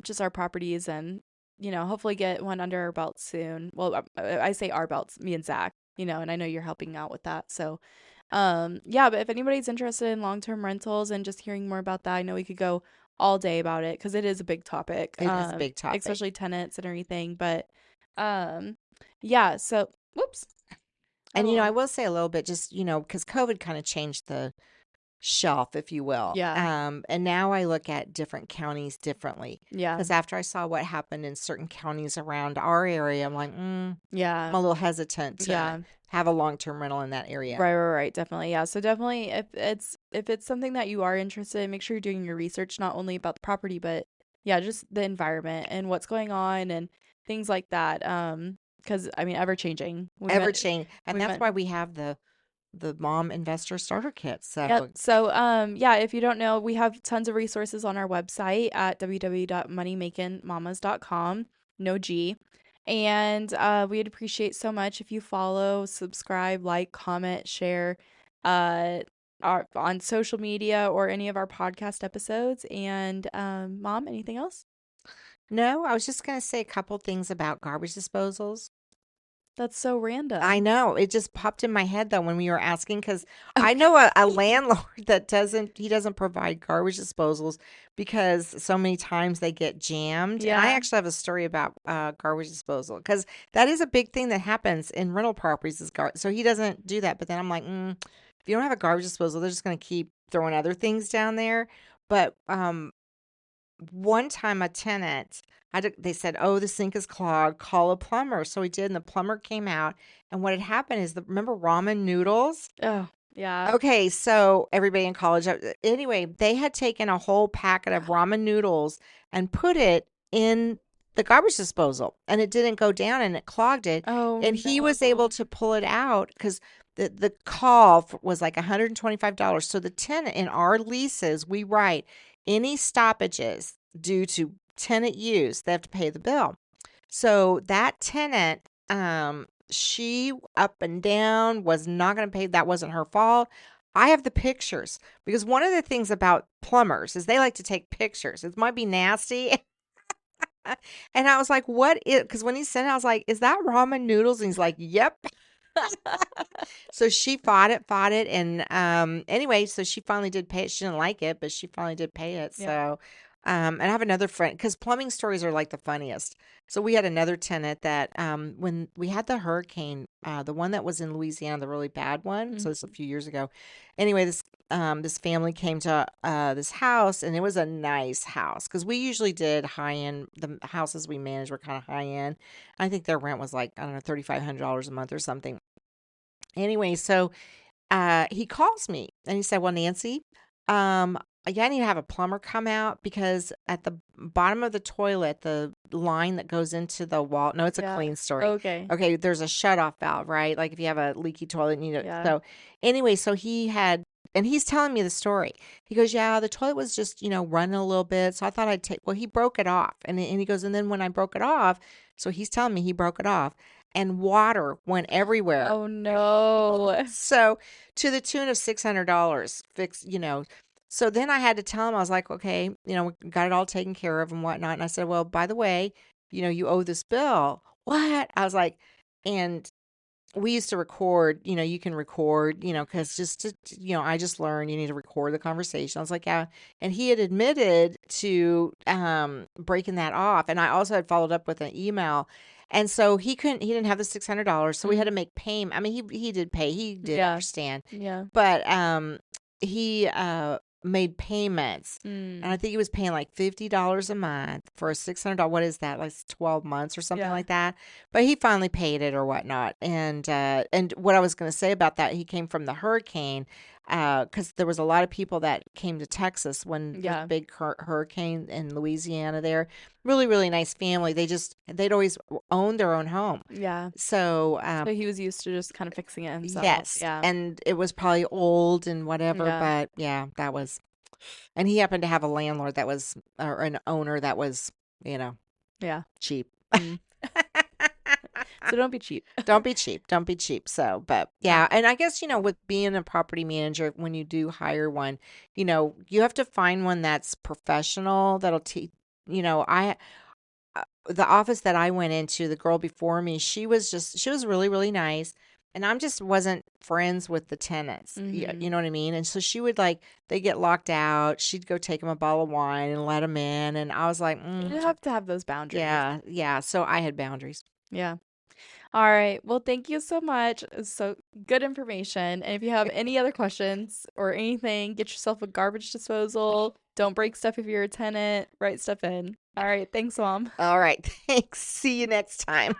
Speaker 2: just our properties and hopefully get one under our belt soon. Well, I say our belts, me and Zach, and I know you're helping out with that. So yeah, but if anybody's interested in long-term rentals and just hearing more about that, I know we could go all day about it because it is a big topic.
Speaker 1: it is a big topic.
Speaker 2: Especially tenants and everything. But um yeah, so whoops.
Speaker 1: And I
Speaker 2: Oh,
Speaker 1: will say a little bit just, because COVID kind of changed the shelf, if you will.
Speaker 2: yeah.
Speaker 1: And now I look at different counties differently
Speaker 2: Yeah.
Speaker 1: because after I saw what happened in certain counties around our area, I'm like,
Speaker 2: Yeah.
Speaker 1: I'm a little hesitant to
Speaker 2: Yeah.
Speaker 1: have a long-term rental in that area.
Speaker 2: Right, definitely. Yeah. So definitely if it's something that you are interested in, make sure you're doing your research not only about the property, but yeah, just the environment and what's going on and things like that. Because I mean, ever changing. We
Speaker 1: Ever
Speaker 2: met
Speaker 1: change, and
Speaker 2: we
Speaker 1: that's
Speaker 2: met
Speaker 1: why we have the mom investor starter kit.
Speaker 2: Yep.
Speaker 1: So
Speaker 2: So, yeah, if you don't know, we have tons of resources on our website at www.moneymakingmamas.com. No G. And we'd appreciate so much if you follow, subscribe, like, comment, share on social media or any of our podcast episodes. And Mom, anything else?
Speaker 1: no, I was just gonna say a couple things about garbage disposals.
Speaker 2: That's so
Speaker 1: I
Speaker 2: random.
Speaker 1: know. It just popped in my head though when we were asking because I
Speaker 2: Okay.
Speaker 1: know a landlord that doesn't provide garbage disposals because so many times they get jammed. And I
Speaker 2: Yeah.
Speaker 1: actually have a story about garbage disposal because that is a big thing that happens in rental properties is so he doesn't do that. But then I'm like, if you don't have a garbage disposal, they're just going to keep throwing other things down there. But one time a tenant they said, "Oh, the sink is clogged. Call a plumber." So we did, and the plumber came out. And what had happened is remember ramen noodles?
Speaker 2: Oh, yeah.
Speaker 1: Okay, so everybody in college, anyway, they had taken a whole packet of ramen noodles and put it in the garbage disposal, and it didn't go down, and it clogged it.
Speaker 2: Oh,
Speaker 1: And he was able
Speaker 2: no.
Speaker 1: to pull it out because the call was like $125. So the tenant in our leases, we write any stoppages due to tenant use, they have to pay the bill. So that tenant, she up and down was not going to pay. That wasn't her fault. I have the pictures because one of the things about plumbers is they like to take pictures. It might be nasty. And I was like, what is, because when he sent it, I was like, is that ramen noodles? And he's like, yep. So she fought it, and anyway, so she finally did pay it. She didn't like it, but she finally did pay it.
Speaker 2: Yeah.
Speaker 1: So, and I have another friend because plumbing stories are like the funniest. So we had another tenant that when we had the hurricane, the one that was in Louisiana, the really bad one. So this was a
Speaker 2: Mhm.
Speaker 1: few years ago. Anyway, this family came to this house, and it was a nice house because we usually did high end. The houses we managed were kind of high end. I think their rent was like I don't know $3,500 a month or something. Anyway, so he calls me and he said, "Well, Nancy, I need to have a plumber come out because at the bottom of the toilet, the line that goes into the wall, no, it's a
Speaker 2: Yeah.
Speaker 1: clean story.
Speaker 2: Okay.
Speaker 1: Okay, there's a shut-off valve, right? Like if you have a leaky toilet,
Speaker 2: Yeah.
Speaker 1: so anyway, so and he's telling me the story. He goes, "Yeah, the toilet was just, running a little bit. So I thought well, he broke it off." And he goes, "And then when I broke it off," so he's telling me he broke it off and water went everywhere.
Speaker 2: Oh no.
Speaker 1: So to the tune of $600 So then I had to tell him, I was like, okay, we got it all taken care of and whatnot. And I said, well, by the way, you owe this bill. What? I was like, and we used to record, you can record, because I just learned you need to record the conversation. I was like, yeah. And he had admitted to breaking that off. And I also had followed up with an email. And so he didn't have the $600. So we had
Speaker 2: Mm.
Speaker 1: to make payment. I mean, he did pay, he did
Speaker 2: Yeah.
Speaker 1: understand,
Speaker 2: Yeah.
Speaker 1: but he made payments. And I
Speaker 2: Mm.
Speaker 1: think he was paying like $50 a month for a $600. What is that? Like 12 months or something
Speaker 2: Yeah.
Speaker 1: like that. But he finally paid it or whatnot. And what I was going to say about that, he came from the hurricane, because there was a lot of people that came to Texas when the
Speaker 2: Yeah.
Speaker 1: big hurricane in Louisiana there. Really, really nice family. They'd always owned their own home.
Speaker 2: Yeah.
Speaker 1: So,
Speaker 2: So he was used to just kind of fixing it himself.
Speaker 1: yes,
Speaker 2: Yeah.
Speaker 1: and it was probably old and whatever,
Speaker 2: Yeah.
Speaker 1: but yeah, that was, and he happened to have a landlord that was, or an owner that was, you know,
Speaker 2: Yeah.
Speaker 1: cheap.
Speaker 2: Mm. So don't be cheap.
Speaker 1: Don't be cheap. Don't be cheap. So, but
Speaker 2: Yeah.
Speaker 1: yeah, and I guess, with being a property manager, when you do hire one, you have to find one that's professional, that'll teach, I, the office that I went into, the girl before me, she was really, really nice. And I'm just wasn't friends with the tenants. You
Speaker 2: Mm-hmm.
Speaker 1: know what I mean? And so she would they get locked out. She'd go take them a bottle of wine and let them in. And I was like,
Speaker 2: You have to have those boundaries.
Speaker 1: yeah, yeah. So I had boundaries.
Speaker 2: Yeah. All right. Well, thank you so much. It's so good information. And if you have any other questions or anything, get yourself a garbage disposal. Don't break stuff if you're a tenant. Write stuff in. All right. Thanks, Mom.
Speaker 1: All right. Thanks. See you next time.